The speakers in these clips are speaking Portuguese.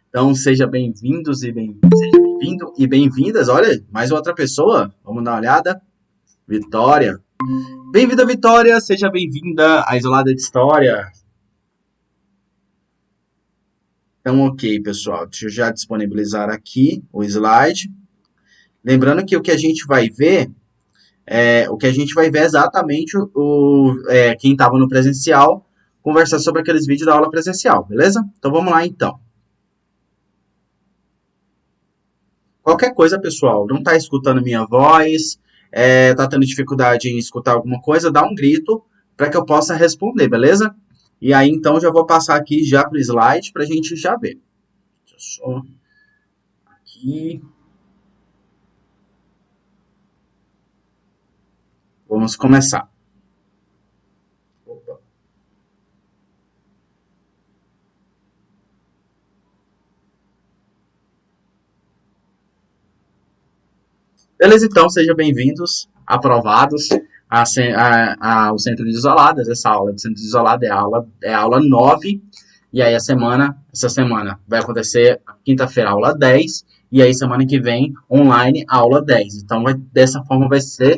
Então, seja bem-vindos e seja bem-vindo e bem-vindas. Olha, mais outra pessoa. Vamos dar uma olhada. Vitória. Bem-vinda, Vitória. Seja bem-vinda à Isolada de História. Então, ok, pessoal. Deixa eu já disponibilizar aqui o slide. Lembrando que o que a gente vai ver é exatamente quem estava no presencial conversar sobre aqueles vídeos da aula presencial, beleza? Então, vamos lá, então. Qualquer coisa, pessoal, não está escutando minha voz, está tendo dificuldade em escutar alguma coisa, dá um grito para que eu possa responder, beleza? E aí, então, já vou passar aqui já para o slide para a gente já ver. Deixa eu só aqui. Vamos começar. Opa. Beleza, então, sejam bem-vindos, aprovados ao Centro de Isoladas. Essa aula do Centro de Isolada é a aula 9. E aí, essa semana vai acontecer quinta-feira, aula 10. E aí, semana que vem, online, aula 10. Então, dessa forma, vai ser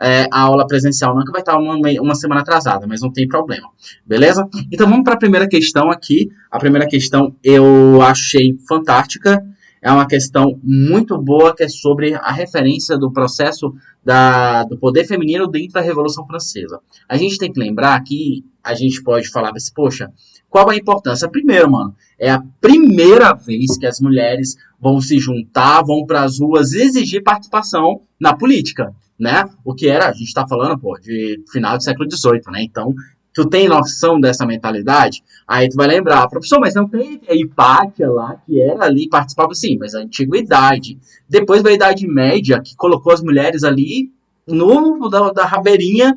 a aula presencial. Não que vai estar uma semana atrasada, mas não tem problema. Beleza? Então, vamos para a primeira questão aqui. A primeira questão eu achei fantástica. É uma questão muito boa, que é sobre a referência do processo do poder feminino dentro da Revolução Francesa. A gente tem que lembrar que a gente pode falar assim, poxa, qual a importância? Primeiro, mano, é a primeira vez que as mulheres vão se juntar, vão para as ruas exigir participação na política, né? O que era, a gente está falando, pô, de final do século XVIII, né? Então, tu tem noção dessa mentalidade? Aí tu vai lembrar, professor, mas não tem a Hipátia lá, que era ali, participava sim, mas a antiguidade. Depois veio a Idade Média, que colocou as mulheres ali da rabeirinha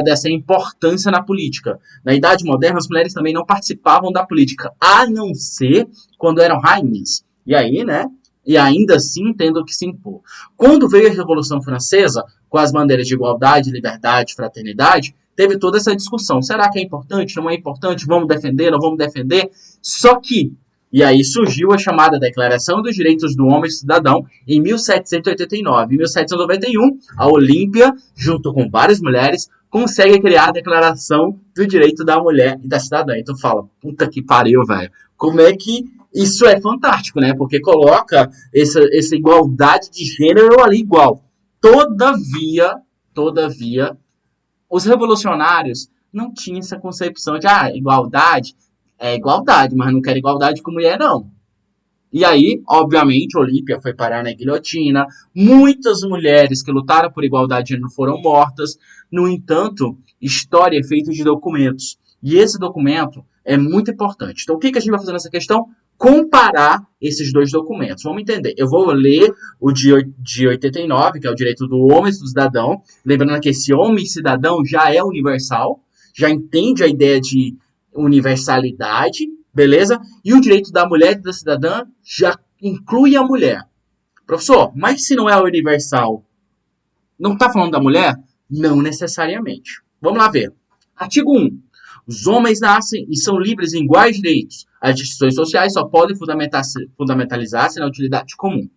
dessa importância na política. Na Idade Moderna, as mulheres também não participavam da política, a não ser quando eram rainhas. E aí, né? E ainda assim tendo que se impor. Quando veio a Revolução Francesa, com as bandeiras de igualdade, liberdade, fraternidade, teve toda essa discussão. Será que é importante? Não é importante? Vamos defender? Não vamos defender? Só que, e aí surgiu a chamada Declaração dos Direitos do Homem e do Cidadão em 1789. Em 1791, a Olímpia, junto com várias mulheres, consegue criar a Declaração do Direito da Mulher e da Cidadã. Então fala, puta que pariu, velho. Como é que isso é fantástico, né? Porque coloca essa igualdade de gênero ali igual. Todavia, os revolucionários não tinham essa concepção de igualdade é igualdade, mas não quero igualdade com mulher, não. E aí, obviamente, Olímpia foi parar na guilhotina, muitas mulheres que lutaram por igualdade de gênero foram mortas. No entanto, história é feita de documentos. E esse documento é muito importante. Então, o que a gente vai fazer nessa questão? Comparar esses dois documentos. Vamos entender. Eu vou ler o de 89, que é o direito do homem e do cidadão. Lembrando que esse homem e cidadão já é universal, já entende a ideia de universalidade, beleza? E o direito da mulher e da cidadã já inclui a mulher. Professor, mas se não é universal, não está falando da mulher? Não necessariamente. Vamos lá ver. Artigo 1. Os homens nascem e são livres em iguais direitos. As distinções sociais só podem fundamentalizar-se na utilidade comum.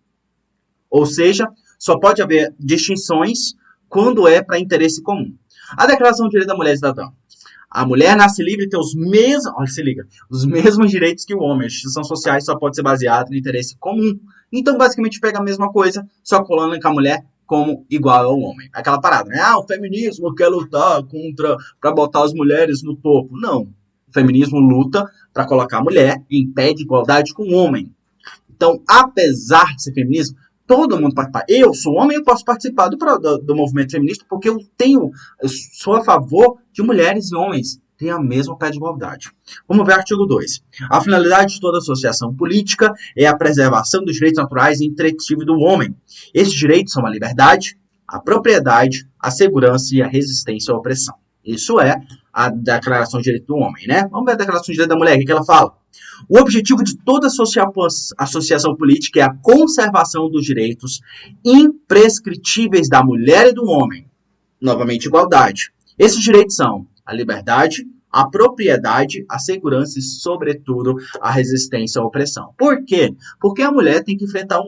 Ou seja, só pode haver distinções quando é para interesse comum. A Declaração do Direito da Mulher e Cidadã. A mulher nasce livre e tem os mesmos, olha, se liga, os mesmos direitos que o homem. A distinção social só pode ser baseada no interesse comum. Então, basicamente, pega a mesma coisa, só colocando a mulher como igual ao homem. Aquela parada, né? O feminismo quer lutar para botar as mulheres no topo. Não. O feminismo luta para colocar a mulher em pé de igualdade com o homem. Então, apesar de ser feminismo, todo mundo participa. Eu sou homem, eu posso participar do movimento feminista porque eu sou a favor de mulheres e homens tenham a mesma pé de igualdade. Vamos ver o artigo 2. A finalidade de toda associação política é a preservação dos direitos naturais e intelectivos do homem. Esses direitos são a liberdade, a propriedade, a segurança e a resistência à opressão. Isso é a Declaração de Direito do Homem, né? Vamos ver a Declaração de Direito da Mulher, o que ela fala? O objetivo de toda associação política é a conservação dos direitos imprescritíveis da mulher e do homem. Novamente, igualdade. Esses direitos são a liberdade, a propriedade, a segurança e, sobretudo, a resistência à opressão. Por quê? Porque a mulher tem que enfrentar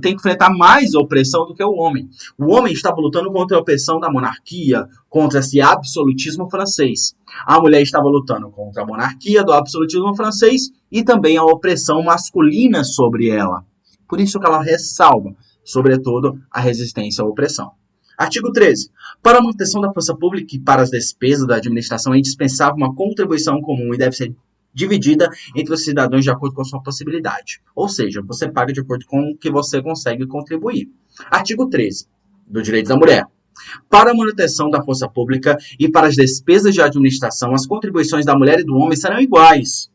tem que enfrentar mais opressão do que o homem. O homem estava lutando contra a opressão da monarquia, contra esse absolutismo francês. A mulher estava lutando contra a monarquia do absolutismo francês e também a opressão masculina sobre ela. Por isso que ela ressalva, sobretudo, a resistência à opressão. Artigo 13. Para a manutenção da força pública e para as despesas da administração é indispensável uma contribuição comum e deve ser dividida entre os cidadãos de acordo com a sua possibilidade. Ou seja, você paga de acordo com o que você consegue contribuir. Artigo 13. Do direito da mulher. Para a manutenção da força pública e para as despesas de administração, as contribuições da mulher e do homem serão iguais.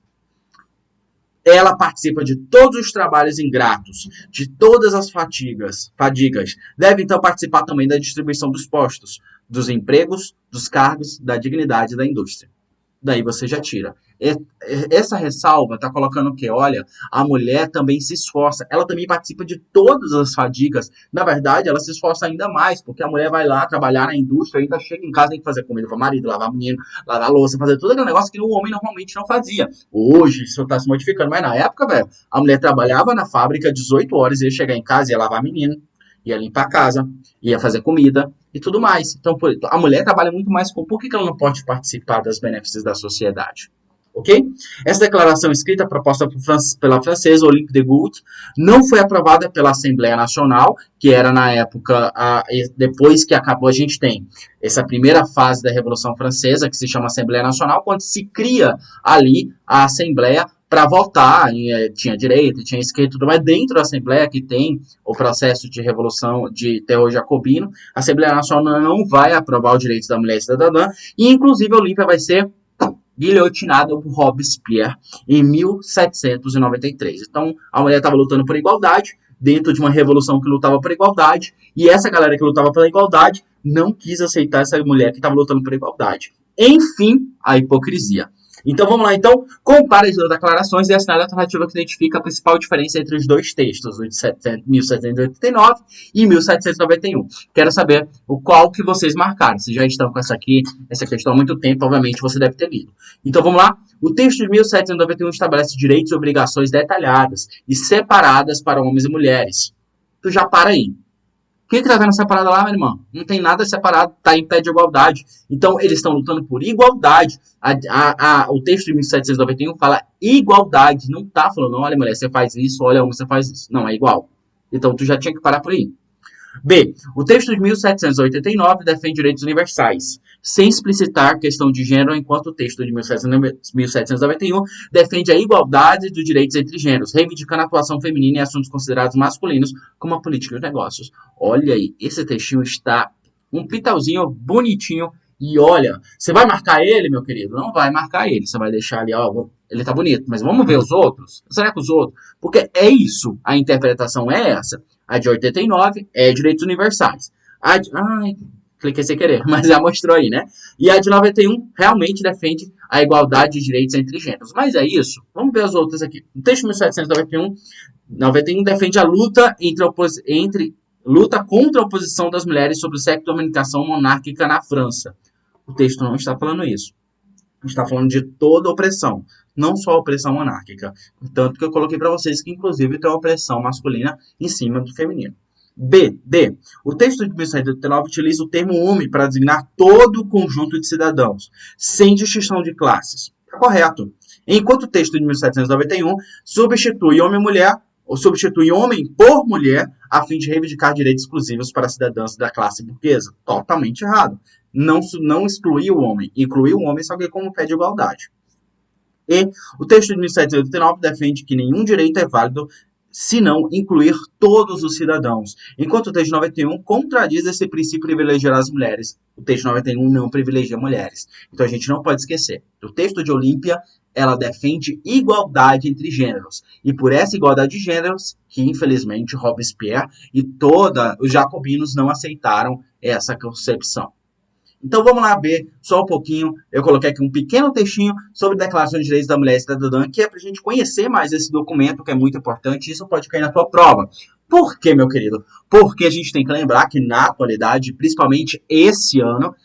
Ela participa de todos os trabalhos ingratos, de todas as fadigas. Deve, então, participar também da distribuição dos postos, dos empregos, dos cargos, da dignidade da indústria. Daí você já tira. Essa ressalva está colocando o quê? Olha, a mulher também se esforça. Ela também participa de todas as fadigas. Na verdade, ela se esforça ainda mais, porque a mulher vai lá trabalhar na indústria, ainda chega em casa, tem que fazer comida para o marido, lavar o menino, lavar a louça, fazer todo aquele negócio que o homem normalmente não fazia. Hoje, isso está se modificando, mas na época, velho, a mulher trabalhava na fábrica 18 horas, ia chegar em casa, ia lavar o menino, ia limpar a casa, ia fazer comida e tudo mais. Então, a mulher trabalha muito mais. Por que ela não pode participar dos benefícios da sociedade? Ok? Essa declaração escrita, proposta pela francesa Olympe de Gouges, não foi aprovada pela Assembleia Nacional, que era na época, depois que acabou, a gente tem essa primeira fase da Revolução Francesa, que se chama Assembleia Nacional, quando se cria ali a Assembleia para votar, tinha direita, tinha esquerda, tudo mais. Dentro da Assembleia, que tem o processo de revolução de terror jacobino, a Assembleia Nacional não vai aprovar os direitos da mulher cidadã, e inclusive a Olímpia vai ser guilhotinada por Robespierre em 1793. Então, a mulher estava lutando por igualdade, dentro de uma revolução que lutava por igualdade, e essa galera que lutava pela igualdade não quis aceitar essa mulher que estava lutando por igualdade. Enfim, a hipocrisia. Então vamos lá, então, compare as duas declarações e assinale a alternativa que identifica a principal diferença entre os dois textos, o de 1789 e 1791. Quero saber o qual que vocês marcaram. Se já estão com essa questão há muito tempo, obviamente você deve ter lido. Então vamos lá. O texto de 1791 estabelece direitos e obrigações detalhadas e separadas para homens e mulheres. Tu já para aí. O que está vendo separado lá, minha irmã? Não tem nada separado, está em pé de igualdade. Então, eles estão lutando por igualdade. O texto de 1791 fala igualdade, não está falando, olha, mulher, você faz isso, olha, homem, você faz isso. Não, é igual. Então, tu já tinha que parar por aí. B. O texto de 1789 defende direitos universais, sem explicitar questão de gênero, enquanto o texto de 1791 defende a igualdade dos direitos entre gêneros, reivindicando a atuação feminina em assuntos considerados masculinos, como a política e os negócios. Olha aí, esse textinho está um pitauzinho bonitinho. E olha, você vai marcar ele, meu querido? Não vai marcar ele. Você vai deixar ali, ó, ele tá bonito. Mas vamos ver os outros? Será que os outros? Porque é isso. A interpretação é essa. A de 89 é direitos universais. Ai, cliquei sem querer, mas já mostrou aí, né? E a de 91 realmente defende a igualdade de direitos entre gêneros. Mas é isso. Vamos ver as outras aqui. O texto de 1791 defende a luta luta contra a oposição das mulheres sobre o secto-dominação monárquica na França. O texto não está falando isso. Está falando de toda opressão, não só a opressão monárquica. Tanto que eu coloquei para vocês que, inclusive, tem a opressão masculina em cima do feminino. D. O texto de 1789 utiliza o termo homem para designar todo o conjunto de cidadãos, sem distinção de classes. Está correto. Enquanto o texto de 1791 substitui homem e mulher, ou substitui homem por mulher, a fim de reivindicar direitos exclusivos para cidadãos da classe burguesa. Totalmente errado. Não excluir o homem. Incluir o homem só que como pé de igualdade. E o texto de 1789 defende que nenhum direito é válido se não incluir todos os cidadãos. Enquanto o texto de 91 contradiz esse princípio de privilegiar as mulheres. O texto de 91 não privilegia mulheres. Então a gente não pode esquecer. O texto de Olímpia, ela defende igualdade entre gêneros. E por essa igualdade de gêneros, que infelizmente Robespierre e os jacobinos não aceitaram essa concepção. Então vamos lá ver só um pouquinho. Eu coloquei aqui um pequeno textinho sobre a Declaração de Direitos da Mulher Cidadã, que é para a gente conhecer mais esse documento, que é muito importante. Isso pode cair na tua prova. Por quê, meu querido? Porque a gente tem que lembrar que na atualidade, principalmente esse ano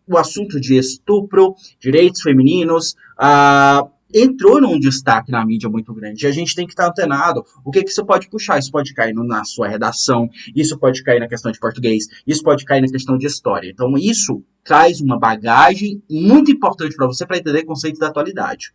o assunto de estupro, direitos femininos, entrou num destaque na mídia muito grande. E a gente tem que estar antenado. O que isso pode puxar? Isso pode cair na sua redação, isso pode cair na questão de português, isso pode cair na questão de história. Então, isso traz uma bagagem muito importante para você para entender conceitos da atualidade.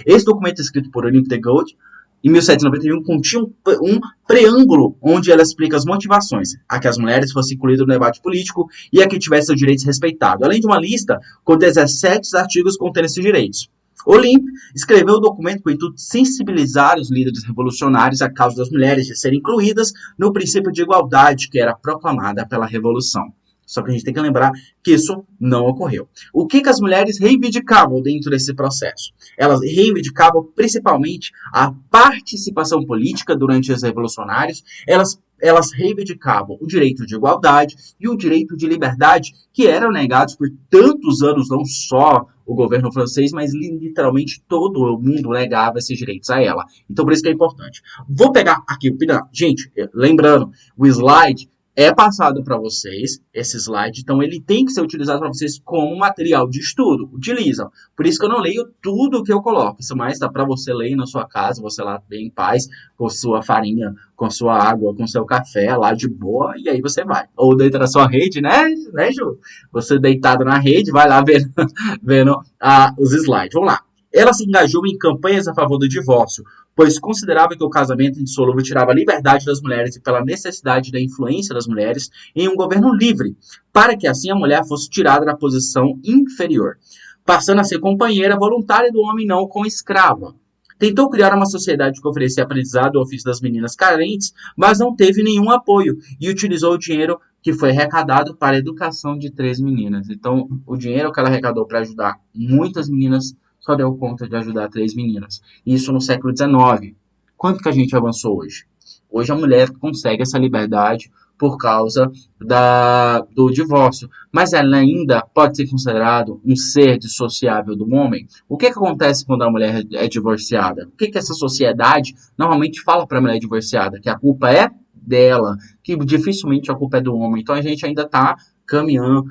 Esse documento escrito por Olympe de Gouges, em 1791, continha um preâmbulo onde ela explica as motivações a que as mulheres fossem incluídas no debate político e a que tivessem seus direitos respeitados, além de uma lista com 17 artigos contendo esses direitos. Olympe escreveu o documento com o intuito de sensibilizar os líderes revolucionários à causa das mulheres de serem incluídas no princípio de igualdade que era proclamada pela Revolução. Só que a gente tem que lembrar que isso não ocorreu. O que as mulheres reivindicavam dentro desse processo? Elas reivindicavam principalmente a participação política durante os revolucionários, elas reivindicavam o direito de igualdade e o direito de liberdade, que eram negados por tantos anos, não só o governo francês, mas literalmente todo o mundo negava esses direitos a ela. Então, por isso que é importante. Vou pegar aqui o final. Gente, lembrando, o slide é passado para vocês, esse slide, então ele tem que ser utilizado para vocês como material de estudo. Utilizam. Por isso que eu não leio tudo o que eu coloco. Isso mais dá para você ler na sua casa, você lá bem em paz, com sua farinha, com sua água, com seu café, lá de boa, e aí você vai. Ou deita na sua rede, né Ju? Você deitado na rede, vai lá vendo os slides. Vamos lá. Ela se engajou em campanhas a favor do divórcio, pois considerava que o casamento indissolúvel tirava a liberdade das mulheres e pela necessidade da influência das mulheres em um governo livre, para que assim a mulher fosse tirada da posição inferior, passando a ser companheira voluntária do homem, não como escrava. Tentou criar uma sociedade que oferecia aprendizado ao ofício das meninas carentes, mas não teve nenhum apoio e utilizou o dinheiro que foi arrecadado para a educação de 3 meninas. Então, o dinheiro que ela arrecadou para ajudar muitas meninas só deu conta de ajudar 3 meninas. Isso no século XIX. Quanto que a gente avançou hoje? Hoje a mulher consegue essa liberdade por causa do divórcio. Mas ela ainda pode ser considerada um ser dissociável do homem. O que acontece quando a mulher é divorciada? O que essa sociedade normalmente fala para a mulher divorciada? Que a culpa é dela, que dificilmente a culpa é do homem. Então a gente ainda está caminhando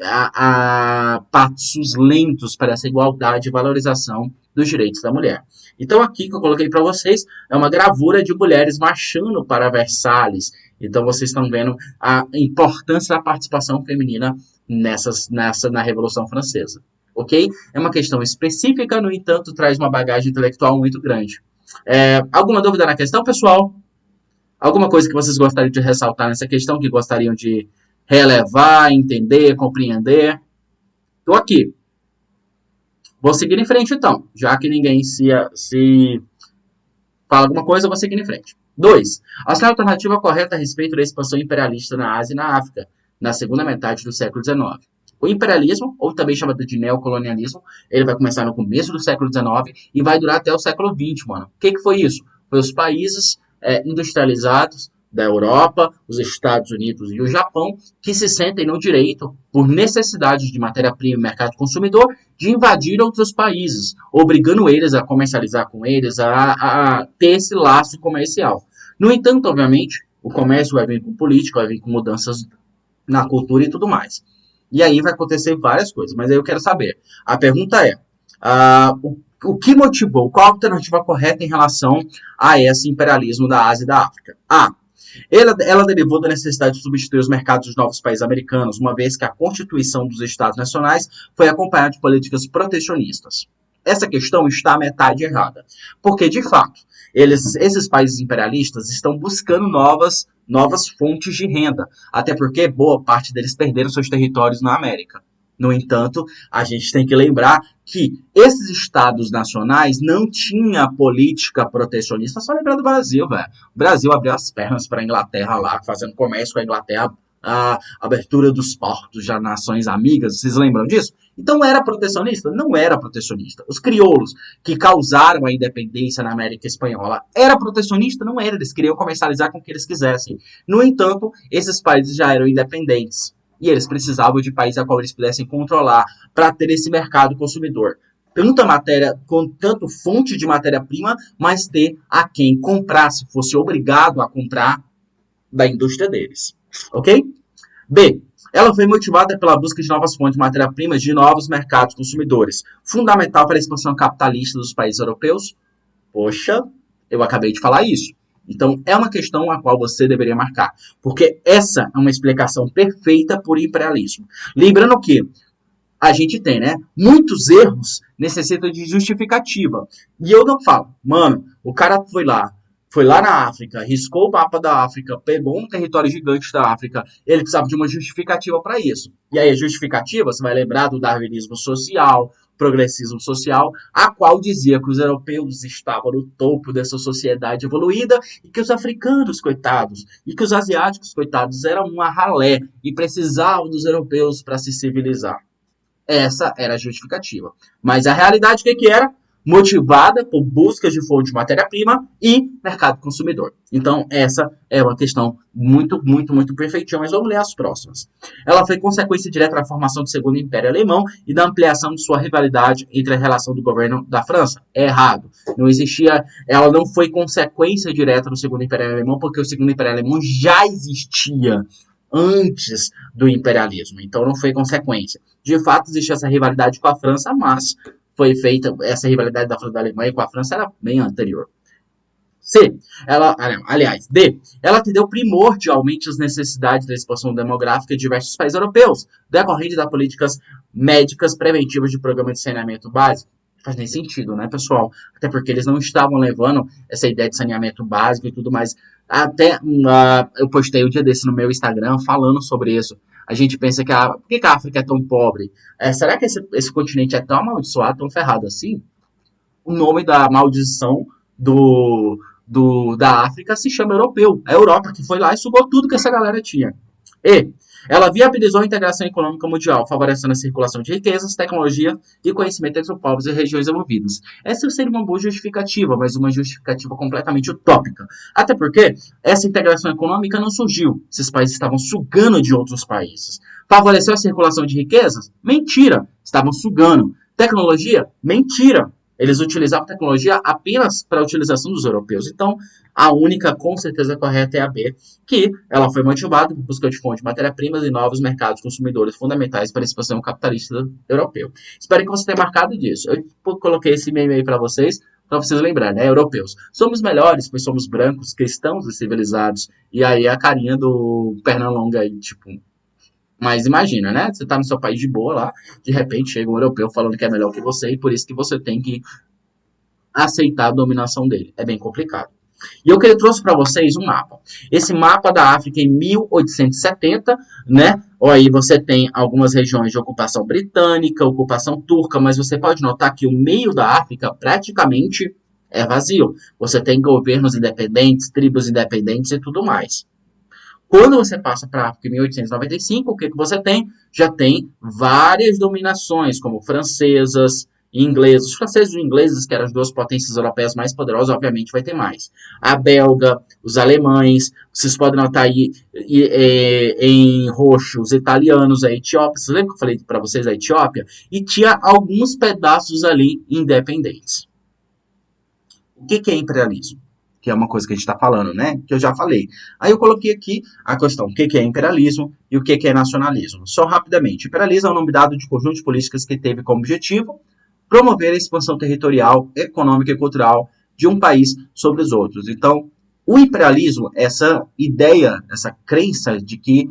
a passos lentos para essa igualdade e valorização dos direitos da mulher. Então aqui que eu coloquei para vocês é uma gravura de mulheres marchando para Versalhes. Então vocês estão vendo a importância da participação feminina na Revolução Francesa. Ok? É uma questão específica, no entanto, traz uma bagagem intelectual muito grande. Alguma dúvida na questão, pessoal? Alguma coisa que vocês gostariam de ressaltar nessa questão, que gostariam de relevar, entender, compreender? Estou aqui. Vou seguir em frente, então. Já que ninguém se fala alguma coisa, eu vou seguir em frente. 2. A sua alternativa correta a respeito da expansão imperialista na Ásia e na África, na segunda metade do século XIX. O imperialismo, ou também chamado de neocolonialismo, ele vai começar no começo do século XIX e vai durar até o século XX, mano. O que foi isso? Foi os países industrializados da Europa, os Estados Unidos e o Japão, que se sentem no direito, por necessidade de matéria-prima e mercado consumidor, de invadir outros países, obrigando eles a comercializar com eles, a ter esse laço comercial. No entanto, obviamente, o comércio vai vir com política, vai vir com mudanças na cultura e tudo mais. E aí vai acontecer várias coisas, mas aí eu quero saber. A pergunta é, o que motivou, qual a alternativa correta em relação a esse imperialismo da Ásia e da África? Ela derivou da necessidade de substituir os mercados dos novos países americanos, uma vez que a constituição dos Estados Nacionais foi acompanhada de políticas protecionistas. Essa questão está à metade errada, porque, de fato, esses países imperialistas estão buscando novas fontes de renda, até porque boa parte deles perderam seus territórios na América. No entanto, a gente tem que lembrar que esses estados nacionais não tinham política protecionista. Só lembrar do Brasil, velho. O Brasil abriu as pernas para a Inglaterra lá, fazendo comércio com a Inglaterra, a abertura dos portos das nações amigas. Vocês lembram disso? Então era protecionista? Não era protecionista. Os crioulos que causaram a independência na América Espanhola era protecionista? Não era. Eles queriam comercializar com o que eles quisessem. No entanto, esses países já eram independentes. E eles precisavam de países a qual eles pudessem controlar para ter esse mercado consumidor. Tanto fonte de matéria-prima, mas ter a quem comprasse, fosse obrigado a comprar da indústria deles. Ok? B. Ela foi motivada pela busca de novas fontes de matéria-prima de novos mercados consumidores, fundamental para a expansão capitalista dos países europeus. Poxa, eu acabei de falar isso. Então, é uma questão a qual você deveria marcar, porque essa é uma explicação perfeita por imperialismo. Lembrando que a gente tem, né? Muitos erros necessitam de justificativa. E eu não falo, mano, o cara foi lá na África, riscou o mapa da África, pegou um território gigante da África, ele precisava de uma justificativa para isso. E aí a justificativa, você vai lembrar do darwinismo social, progressismo social, a qual dizia que os europeus estavam no topo dessa sociedade evoluída e que os africanos, coitados, e que os asiáticos, coitados, eram uma ralé e precisavam dos europeus para se civilizar. Essa era a justificativa. Mas a realidade, o que era? Motivada por buscas de fonte de matéria-prima e mercado consumidor. Então, essa é uma questão muito, muito, muito perfeitinha, mas vamos ler as próximas. Ela foi consequência direta da formação do Segundo Império Alemão e da ampliação de sua rivalidade entre a relação do governo da França. É errado. Não existia, ela não foi consequência direta do Segundo Império Alemão, porque o Segundo Império Alemão já existia antes do imperialismo, então não foi consequência. De fato, existe essa rivalidade com a França, mas foi feita, essa rivalidade da Alemanha com a França era bem anterior. C. D. Ela atendeu primordialmente às necessidades da expansão demográfica de diversos países europeus, decorrente das políticas médicas preventivas de programa de saneamento básico. Não faz nem sentido, né, pessoal? Até porque eles não estavam levando essa ideia de saneamento básico e tudo mais. Até eu postei um dia desse no meu Instagram falando sobre isso. A gente pensa que por que a África é tão pobre? Será que esse continente é tão amaldiçoado, tão ferrado assim? O nome da maldição da África se chama europeu. A Europa que foi lá e sugou tudo que essa galera tinha. E ela viabilizou a integração econômica mundial, favorecendo a circulação de riquezas, tecnologia e conhecimento entre os povos e regiões envolvidas. Essa seria uma boa justificativa, mas uma justificativa completamente utópica. Até porque essa integração econômica não surgiu. Esses países estavam sugando de outros países. Favoreceu a circulação de riquezas? Mentira! Estavam sugando. Tecnologia? Mentira! Eles utilizavam tecnologia apenas para a utilização dos europeus. Então, a única, com certeza, correta é a B, que ela foi motivada por busca de fonte de matéria-primas e novos mercados consumidores fundamentais para a expansão capitalista europeu. Espero que você tenha marcado disso. Eu coloquei esse meme aí para vocês lembrarem, né? Europeus. Somos melhores, pois somos brancos, cristãos e civilizados. E aí a carinha do Pernalonga aí, tipo... Mas imagina, né? Você tá no seu país de boa lá, de repente chega um europeu falando que é melhor que você e por isso que você tem que aceitar a dominação dele. É bem complicado. E eu trouxe para vocês um mapa. Esse mapa da África em 1870, né? Ou aí você tem algumas regiões de ocupação britânica, ocupação turca, mas você pode notar que o meio da África praticamente é vazio. Você tem governos independentes, tribos independentes e tudo mais. Quando você passa para a África em 1895, o que você tem? Já tem várias dominações, como francesas e inglesas. Os franceses e os ingleses, que eram as duas potências europeias mais poderosas, obviamente vai ter mais. A belga, os alemães, vocês podem notar aí em roxo os italianos, a Etiópia. Vocês lembram que eu falei para vocês a Etiópia? E tinha alguns pedaços ali independentes. O que é imperialismo? Que é uma coisa que a gente está falando, né? Que eu já falei. Aí eu coloquei aqui a questão, o que é imperialismo e o que é nacionalismo. Só rapidamente. Imperialismo é um nome dado de conjunto de políticas que teve como objetivo promover a expansão territorial, econômica e cultural de um país sobre os outros. Então, o imperialismo, essa ideia, essa crença de que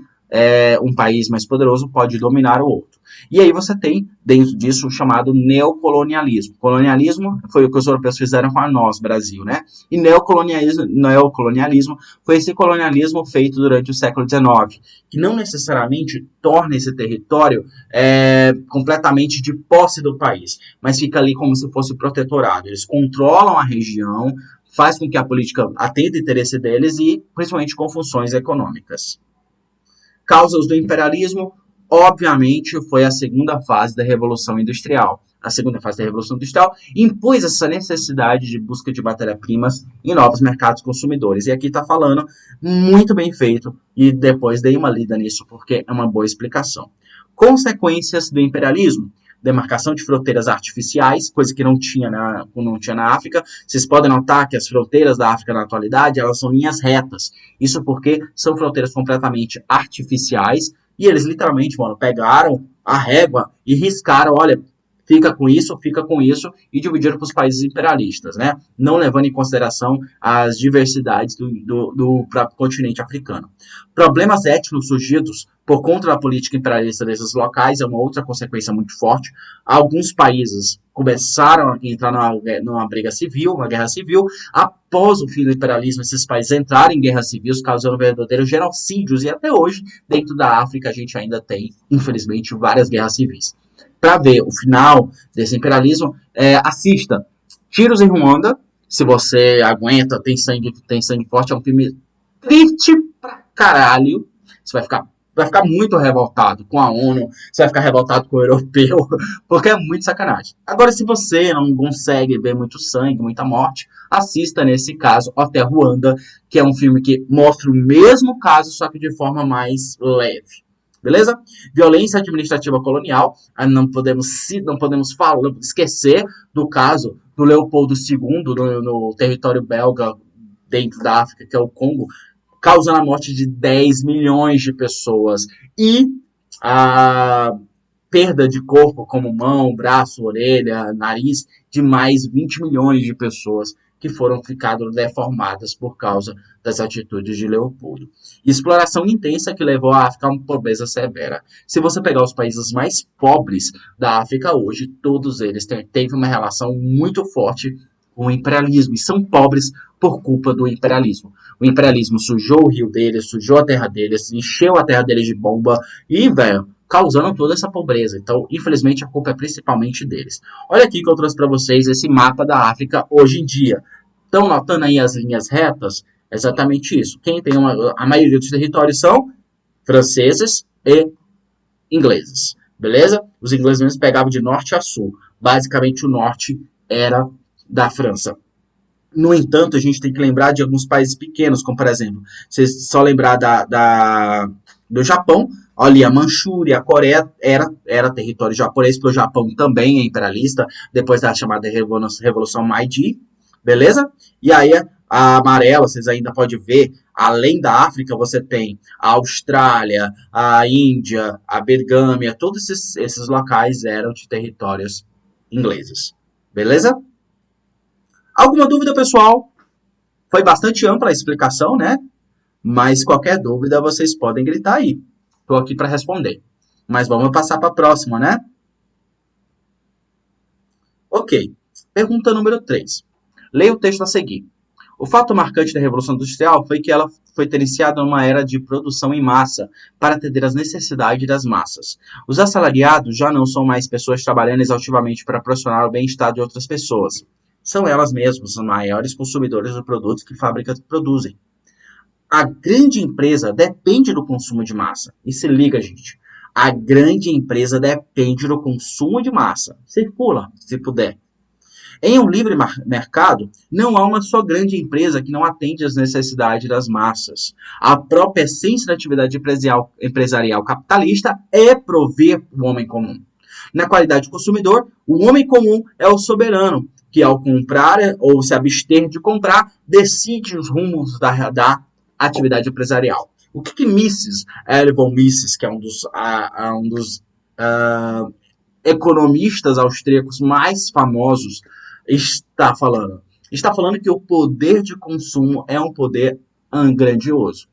um país mais poderoso pode dominar o outro. E aí você tem, dentro disso, o chamado neocolonialismo. Colonialismo foi o que os europeus fizeram com nós, Brasil, né? E neocolonialismo foi esse colonialismo feito durante o século XIX, que não necessariamente torna esse território completamente de posse do país, mas fica ali como se fosse protetorado. Eles controlam a região, faz com que a política atenda o interesse deles e, principalmente, com funções econômicas. Causas do imperialismo, obviamente, foi a segunda fase da Revolução Industrial. A segunda fase da Revolução Industrial impôs essa necessidade de busca de matéria-primas em novos mercados consumidores. E aqui está falando muito bem feito, e depois dei uma lida nisso, porque é uma boa explicação. Consequências do imperialismo. Demarcação de fronteiras artificiais, coisa que não tinha na África. Vocês podem notar que as fronteiras da África na atualidade, elas são linhas retas. Isso porque são fronteiras completamente artificiais, E eles literalmente, mano, pegaram a régua e riscaram, olha, fica com isso, e dividiram para os países imperialistas, né? Não levando em consideração as diversidades do próprio continente africano. Problemas étnicos surgidos por conta da política imperialista desses locais é uma outra consequência muito forte. Alguns países começaram a entrar numa briga civil, uma guerra civil. Após o fim do imperialismo, esses países entraram em guerras civis, causando verdadeiros genocídios. E até hoje, dentro da África, a gente ainda tem, infelizmente, várias guerras civis. Para ver o final desse imperialismo, assista Tiros em Ruanda. Se você aguenta, tem sangue forte, é um filme triste pra caralho. Você vai ficar muito revoltado com a ONU, você vai ficar revoltado com o europeu, porque é muito sacanagem. Agora, se você não consegue ver muito sangue, muita morte, assista, nesse caso, Hotel Ruanda, que é um filme que mostra o mesmo caso, só que de forma mais leve. Beleza? Violência administrativa colonial. Não podemos esquecer do caso do Leopoldo II no território belga, dentro da África, que é o Congo, causando a morte de 10 milhões de pessoas e a perda de corpo como mão, braço, orelha, nariz, de mais 20 milhões de pessoas que foram ficando deformadas por causa das atitudes de Leopoldo. Exploração intensa que levou a África a uma pobreza severa. Se você pegar os países mais pobres da África hoje, todos eles teve uma relação muito forte com o imperialismo, e são pobres por culpa do imperialismo. O imperialismo sujou o rio deles, sujou a terra deles, encheu a terra deles de bomba e, velho, causando toda essa pobreza. Então, infelizmente, a culpa é principalmente deles. Olha aqui que eu trouxe para vocês esse mapa da África hoje em dia. Estão notando aí as linhas retas? Exatamente isso. Quem tem a maioria dos territórios são franceses e ingleses. Beleza? Os ingleses pegavam de norte a sul. Basicamente, o norte era da França. No entanto, a gente tem que lembrar de alguns países pequenos, como por exemplo, vocês só lembrar do Japão, olha, a Manchúria, a Coreia era território japonês, porque o Japão também é imperialista, depois da chamada Revolução Meiji, beleza? E aí, a amarela, vocês ainda podem ver, além da África, você tem a Austrália, a Índia, a Bergâmia, todos esses locais eram de territórios ingleses, beleza? Alguma dúvida, pessoal? Foi bastante ampla a explicação, né? Mas qualquer dúvida vocês podem gritar aí. Estou aqui para responder. Mas vamos passar para a próxima, né? Ok. Pergunta número 3. Leia o texto a seguir. O fato marcante da Revolução Industrial foi que ela foi ter iniciado numa era de produção em massa para atender às necessidades das massas. Os assalariados já não são mais pessoas trabalhando exaustivamente para proporcionar o bem-estar de outras pessoas. São elas mesmas os maiores consumidores dos produtos que fábricas produzem. A grande empresa depende do consumo de massa. E se liga, gente. A grande empresa depende do consumo de massa. Circula, se puder. Em um livre mercado, não há uma só grande empresa que não atende às necessidades das massas. A própria essência da atividade empresarial capitalista é prover o homem comum. Na qualidade de consumidor, o homem comum é o soberano, que ao comprar ou se abster de comprar, decide os rumos da atividade empresarial. O que Mises, Erich von Mises, que é um dos economistas austríacos mais famosos, está falando? Está falando que o poder de consumo é um poder grandioso.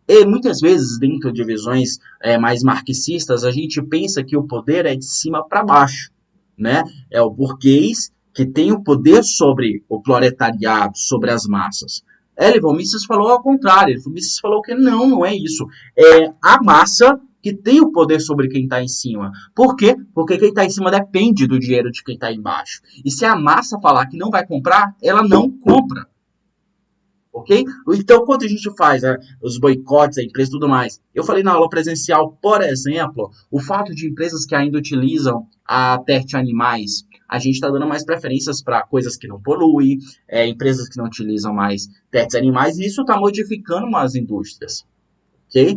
E muitas vezes, dentro de visões mais marxistas, a gente pensa que o poder é de cima para baixo, né? É o burguês que tem o poder sobre o proletariado, sobre as massas. Erich von Mises falou ao contrário. Erich von Mises falou que não é isso. É a massa que tem o poder sobre quem está em cima. Por quê? Porque quem está em cima depende do dinheiro de quem está embaixo. E se a massa falar que não vai comprar, ela não compra. Ok? Então, quando a gente faz os boicotes, a empresa e tudo mais, eu falei na aula presencial, por exemplo, o fato de empresas que ainda utilizam a teste animais, a gente está dando mais preferências para coisas que não poluem, empresas que não utilizam mais testes animais, e isso está modificando as indústrias. Okay?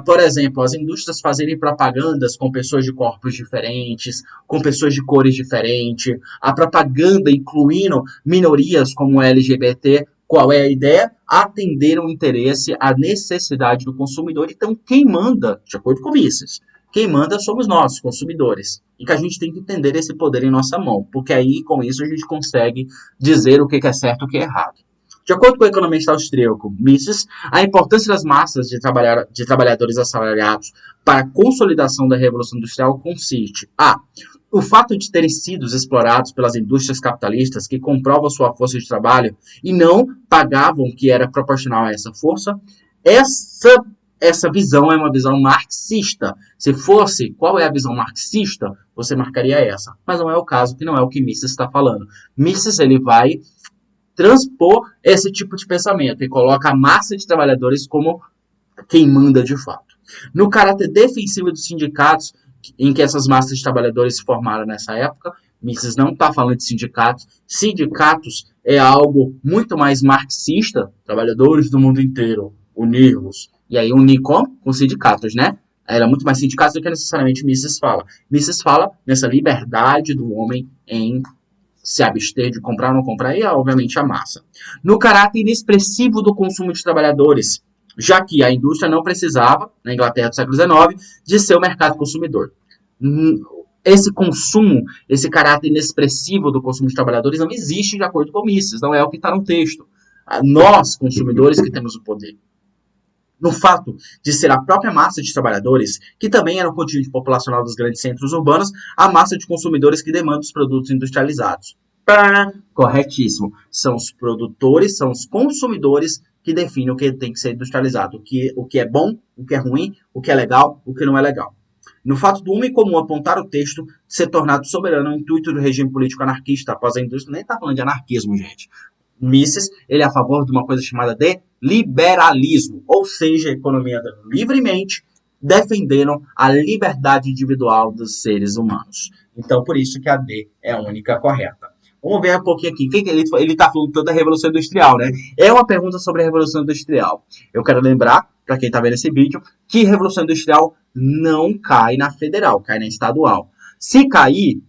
Por exemplo, as indústrias fazerem propagandas com pessoas de corpos diferentes, com pessoas de cores diferentes, a propaganda incluindo minorias como LGBT, Qual é a ideia? Atender o interesse, a necessidade do consumidor. Então, quem manda, de acordo com Mises, quem manda somos nós, consumidores. E que a gente tem que entender esse poder em nossa mão, porque aí, com isso, a gente consegue dizer o que é certo e o que é errado. De acordo com o economista austríaco Mises, a importância das massas de trabalhadores assalariados para a consolidação da Revolução Industrial consiste a o fato de terem sido explorados pelas indústrias capitalistas que comprovam sua força de trabalho e não pagavam o que era proporcional a essa força. Essa visão é uma visão marxista. Se fosse, qual é a visão marxista? Você marcaria essa. Mas não é o caso, que não é o que Mises está falando. Mises, ele vai transpor esse tipo de pensamento e coloca a massa de trabalhadores como quem manda de fato. No caráter defensivo dos sindicatos, em que essas massas de trabalhadores se formaram nessa época, Mises não está falando de sindicatos. Sindicatos é algo muito mais marxista, trabalhadores do mundo inteiro, unir-vos. E aí unir com sindicatos, né? Era muito mais sindicatos do que necessariamente Mises fala. Mises fala nessa liberdade do homem em se abster de comprar ou não comprar, e obviamente a massa. No caráter inexpressivo do consumo de trabalhadores, já que a indústria não precisava, na Inglaterra do século XIX, de ser o mercado consumidor. Esse consumo, esse caráter inexpressivo do consumo de trabalhadores não existe de acordo com Mises, não é o que está no texto. Nós, consumidores, que temos o poder. No fato de ser a própria massa de trabalhadores, que também era o contingente populacional dos grandes centros urbanos, a massa de consumidores que demanda os produtos industrializados. Corretíssimo. São os produtores, são os consumidores que definem o que tem que ser industrializado. O que é bom, o que é ruim, o que é legal, o que não é legal. No fato do homem comum apontar o texto de ser tornado soberano no intuito do regime político anarquista após a indústria, nem está falando de anarquismo, gente. Mises, ele é a favor de uma coisa chamada de liberalismo, ou seja, a economia andando livremente, defendendo a liberdade individual dos seres humanos. Então, por isso que a D é a única correta. Vamos ver um pouquinho aqui. Ele está falando tanto da Revolução Industrial, né? É uma pergunta sobre a Revolução Industrial. Eu quero lembrar, para quem está vendo esse vídeo, que a Revolução Industrial não cai na federal, cai na estadual. Se cair,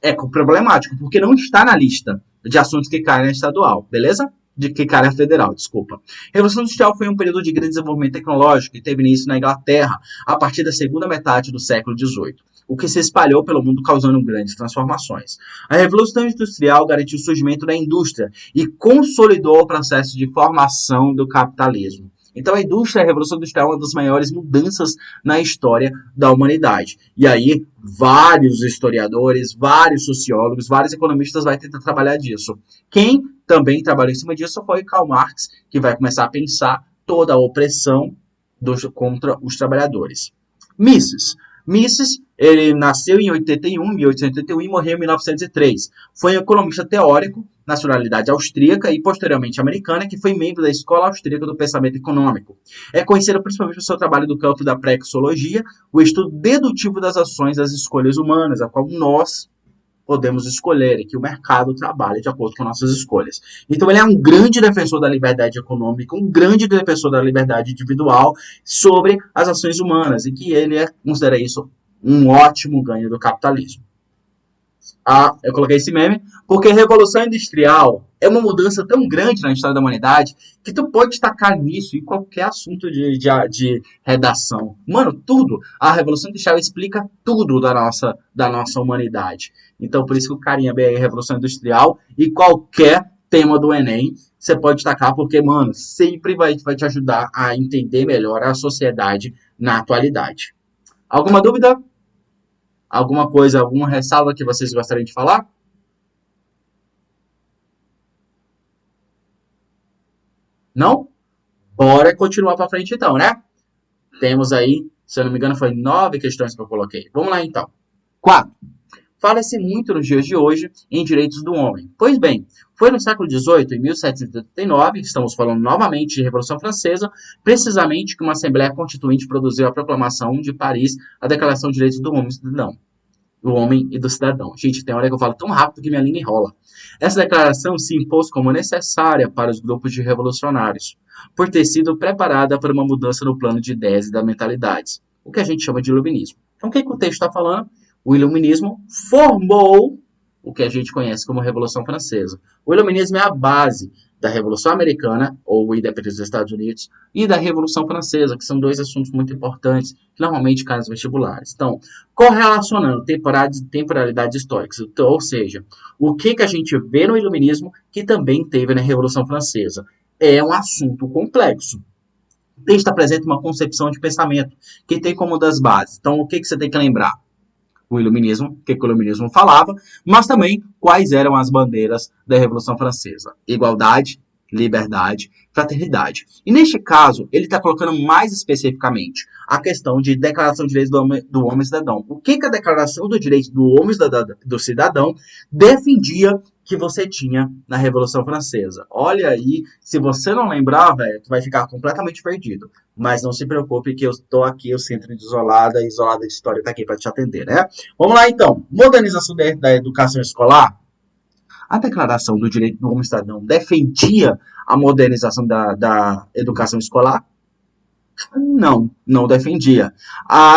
é problemático, porque não está na lista de assuntos que caem na estadual, beleza? De que cai na federal, desculpa. A Revolução Industrial foi um período de grande desenvolvimento tecnológico que teve início na Inglaterra a partir da segunda metade do século XVIII, o que se espalhou pelo mundo causando grandes transformações. A Revolução Industrial garantiu o surgimento da indústria e consolidou o processo de formação do capitalismo. Então a indústria, a Revolução Industrial, é uma das maiores mudanças na história da humanidade. E aí vários historiadores, vários sociólogos, vários economistas vão tentar trabalhar disso. Quem também trabalhou em cima disso foi Karl Marx, que vai começar a pensar toda a opressão contra os trabalhadores. Mises, ele nasceu em 1881 e morreu em 1903. Foi um economista teórico, nacionalidade austríaca e posteriormente americana, que foi membro da Escola Austríaca do Pensamento Econômico. É conhecido principalmente pelo seu trabalho do campo da praxeologia, o estudo dedutivo das ações das escolhas humanas, a qual nós podemos escolher e que o mercado trabalha de acordo com nossas escolhas. Então ele é um grande defensor da liberdade econômica, um grande defensor da liberdade individual sobre as ações humanas e que ele considera isso um ótimo ganho do capitalismo. Eu coloquei esse meme porque a Revolução Industrial é uma mudança tão grande na história da humanidade que tu pode destacar nisso em qualquer assunto de redação. Mano, tudo. A Revolução Industrial explica tudo da nossa humanidade. Então, por isso que o carinha bem aí, Revolução Industrial e qualquer tema do Enem, você pode destacar porque, mano, sempre vai te ajudar a entender melhor a sociedade na atualidade. Alguma dúvida? Alguma coisa, alguma ressalva que vocês gostariam de falar? Não? Bora continuar para frente então, né? Temos aí, se eu não me engano, foi 9 questões que eu coloquei. Vamos lá então. 4. Fala-se muito nos dias de hoje em direitos do homem. Pois bem, foi no século XVIII, em 1789, estamos falando novamente de Revolução Francesa, precisamente que uma Assembleia Constituinte produziu a Proclamação de Paris, a Declaração de Direitos do Homem e do Cidadão. Gente, tem hora que eu falo tão rápido que minha língua enrola. Essa declaração se impôs como necessária para os grupos de revolucionários, por ter sido preparada para uma mudança no plano de ideias e das mentalidades, o que a gente chama de iluminismo. Então, o que o texto está falando? O iluminismo formou o que a gente conhece como Revolução Francesa. O iluminismo é a base da Revolução Americana, ou independência dos Estados Unidos, e da Revolução Francesa, que são dois assuntos muito importantes, que normalmente caem nos vestibulares. Então, correlacionando temporalidades históricas, então, ou seja, o que a gente vê no Iluminismo que também teve na Revolução Francesa. É um assunto complexo. O texto apresenta uma concepção de pensamento que tem como das bases. Então, o que você tem que lembrar? O Iluminismo, o que o Iluminismo falava, mas também quais eram as bandeiras da Revolução Francesa. Igualdade, liberdade, fraternidade. E neste caso, ele está colocando mais especificamente a questão de Declaração de Direitos do Homem e Cidadão. O que a Declaração do Direito do Homem e do Cidadão defendia que você tinha na Revolução Francesa. Olha aí, se você não lembrar, velho, tu vai ficar completamente perdido. Mas não se preocupe que eu estou aqui, o Centro de Isolada de História está aqui para te atender, né? Vamos lá então. Modernização da educação escolar. A Declaração do Direito do Homem e Cidadão defendia a modernização da educação escolar? Não defendia.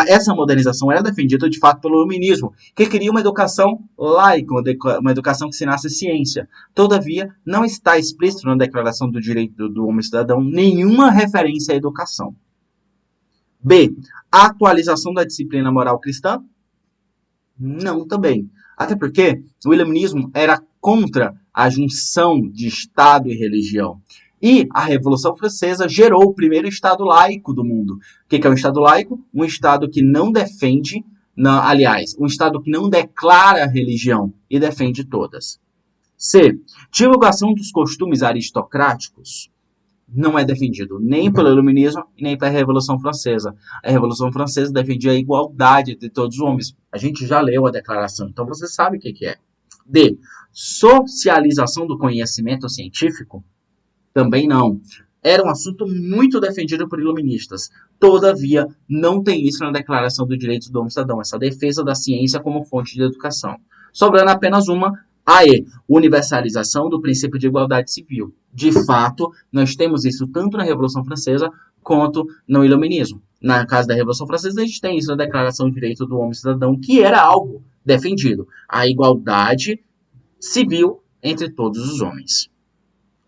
Essa modernização era defendida de fato pelo Iluminismo, que queria uma educação laica, uma educação que ensinasse ciência. Todavia, não está explícito na Declaração do Direito do Homem e Cidadão nenhuma referência à educação. B. A atualização da disciplina moral cristã? Não, também. Até porque o Iluminismo era contra a junção de Estado e religião. E a Revolução Francesa gerou o primeiro Estado laico do mundo. O que é um Estado laico? Um Estado que não defende, um Estado que não declara a religião e defende todas. C. Divulgação dos costumes aristocráticos. Não é defendido nem pelo Iluminismo e nem pela Revolução Francesa. A Revolução Francesa defendia a igualdade de todos os homens. A gente já leu a declaração, então você sabe o que é. D. Socialização do conhecimento científico? Também não. Era um assunto muito defendido por iluministas. Todavia, não tem isso na Declaração dos Direitos do Homem e Cidadão, essa defesa da ciência como fonte de educação. Sobrando apenas uma, a E, universalização do princípio de igualdade civil. De fato, nós temos isso tanto na Revolução Francesa quanto no Iluminismo. Na casa da Revolução Francesa, a gente tem isso na Declaração do Direito do Homem e Cidadão, que era algo defendido. A igualdade civil entre todos os homens.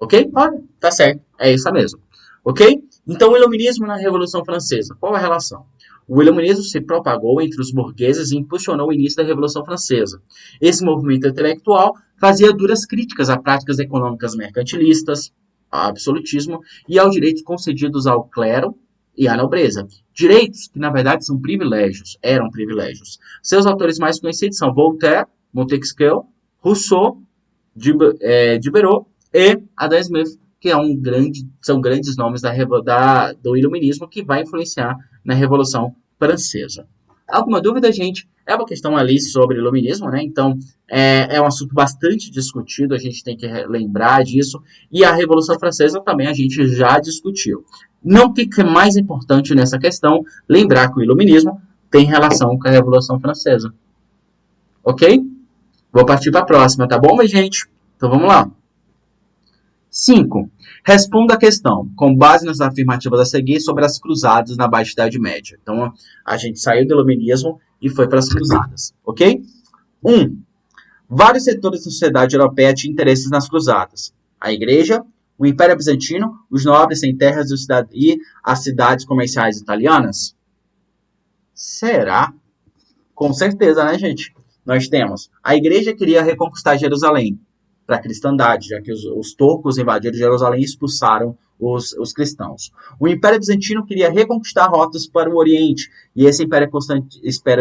Ok? Olha, tá certo. É isso mesmo. Ok? Então, o Iluminismo na Revolução Francesa. Qual a relação? O Iluminismo se propagou entre os burgueses e impulsionou o início da Revolução Francesa. Esse movimento intelectual fazia duras críticas a práticas econômicas mercantilistas, ao absolutismo e aos direitos concedidos ao clero e à nobreza. Direitos que, na verdade, são privilégios, eram privilégios. Seus autores mais conhecidos são Voltaire, Montesquieu, Rousseau, Diderot e Adam Smith, que são grandes nomes do Iluminismo que vai influenciar na Revolução Francesa. Alguma dúvida, gente? É uma questão ali sobre Iluminismo, né? Então, é um assunto bastante discutido, a gente tem que lembrar disso. E a Revolução Francesa também a gente já discutiu. Não fica mais importante nessa questão lembrar que o Iluminismo tem relação com a Revolução Francesa. Ok? Vou partir para a próxima, tá bom, minha gente? Então, vamos lá. 5. Responda a questão, com base nas afirmativas a seguir sobre as cruzadas na Baixa Idade Média. Então, a gente saiu do Iluminismo e foi para as cruzadas, ok? 1. Vários setores da sociedade europeia tinham interesses nas cruzadas. A Igreja, o Império Bizantino, os nobres sem terras e as cidades comerciais italianas? Será? Com certeza, né, gente? Nós temos. A Igreja queria reconquistar Jerusalém para a cristandade, já que os turcos invadiram Jerusalém e expulsaram os cristãos. O Império Bizantino queria reconquistar rotas para o Oriente, e esse Império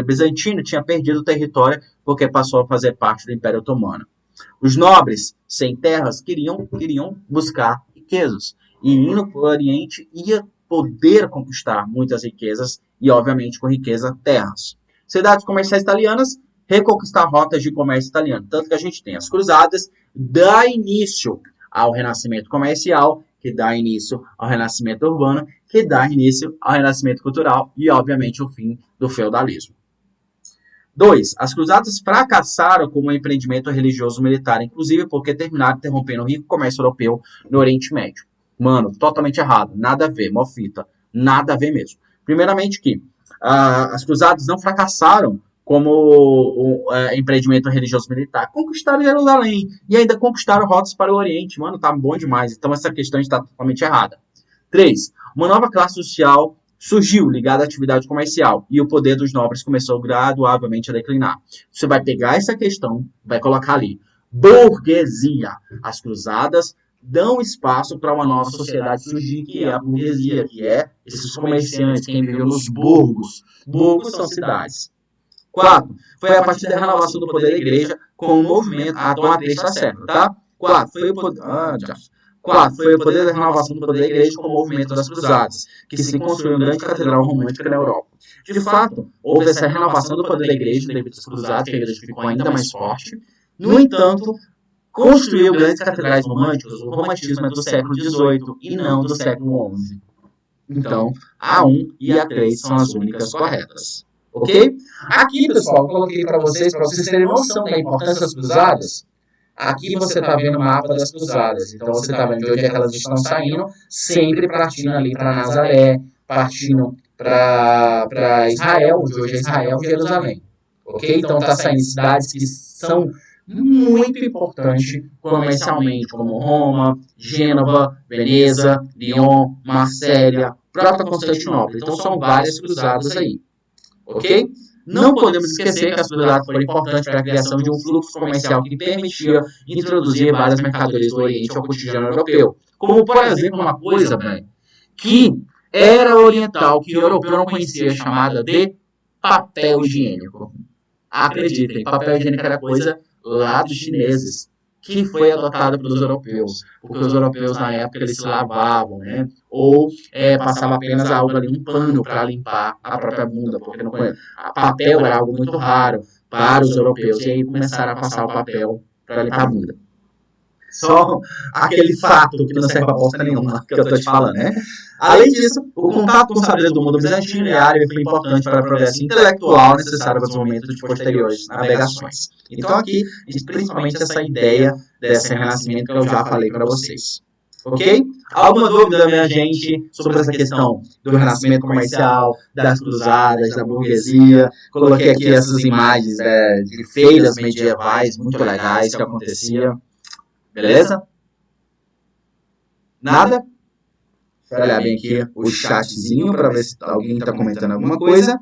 Bizantino tinha perdido o território porque passou a fazer parte do Império Otomano. Os nobres, sem terras, queriam buscar riquezas, e indo para o Oriente ia poder conquistar muitas riquezas, e obviamente com riqueza, terras. Cidades comerciais italianas, reconquistar rotas de comércio italiano. Tanto que a gente tem as cruzadas, dá início ao renascimento comercial, que dá início ao renascimento urbano, que dá início ao renascimento cultural e, obviamente, o fim do feudalismo. 2. As cruzadas fracassaram como um empreendimento religioso militar, inclusive porque terminaram interrompendo o rico comércio europeu no Oriente Médio. Mano, totalmente errado, nada a ver, mó fita, nada a ver mesmo. Primeiramente que as cruzadas não fracassaram como o empreendimento religioso militar. Conquistaram Jerusalém e ainda conquistaram rotas para o Oriente. Mano, tá bom demais. Então essa questão está totalmente errada. 3. Uma nova classe social surgiu ligada à atividade comercial e o poder dos nobres começou gradualmente a declinar. Você vai pegar essa questão, vai colocar ali. Burguesia. As cruzadas dão espaço para uma nova sociedade surgir, que é a burguesia, que é esses comerciantes, quem viveu nos burgos. Burgos são cidades. 4. Foi a partir da renovação do poder da igreja com o movimento... Então a 3 está certo, tá? 4. Foi o poder... 4. Foi o poder da renovação do poder da igreja com o movimento das cruzadas, que se construiu uma grande catedral romântica na Europa. De fato, houve essa renovação do poder da igreja devido às cruzadas, que a igreja ficou ainda mais forte. No entanto, construiu grandes catedrais românticas. O romantismo é do século XVIII e não do século XI. Então, a 1 e a 3 são as únicas corretas. Ok? Aqui, pessoal, eu coloquei para vocês terem noção da importância das cruzadas. Aqui você está vendo o mapa das cruzadas. Então, você está vendo de onde é que elas estão saindo, sempre partindo ali para Nazaré, partindo para Israel, onde hoje é Israel e Jerusalém. Ok? Então, está saindo cidades que são muito importantes comercialmente, como Roma, Gênova, Veneza, Lyon, Marsella, própria Constantinopla. Então, são várias cruzadas aí. Ok? Não podemos esquecer que as cruzadas foram importantes para a criação de um fluxo comercial que permitia introduzir várias mercadorias do Oriente ao cotidiano europeu. Como, por exemplo, uma coisa, velho, que era oriental, que o europeu não conhecia, chamada de papel higiênico. Acreditem, papel higiênico era coisa lá dos chineses, que foi adotada pelos europeus, porque os europeus na época eles se lavavam, né? Ou passava apenas algo ali, um pano para limpar a própria bunda, porque não conhecia. Papel era algo muito raro para os europeus, e aí começaram a passar o papel para limpar a bunda. Só aquele fato que não serve para bosta nenhuma que eu estou te falando, né? Além disso, o contato com os saberes do mundo bizantino e árabe foi importante para o progresso intelectual necessário para o desenvolvimento de posteriores navegações. Então aqui, principalmente essa ideia desse renascimento que eu já falei para vocês. Ok? Alguma dúvida, minha gente, sobre essa questão do renascimento comercial, das cruzadas, da burguesia? Coloquei aqui essas imagens de feiras medievais muito legais que aconteciam. Beleza? Nada? Deixa eu olhar bem aqui o chatzinho para ver se alguém está comentando alguma coisa.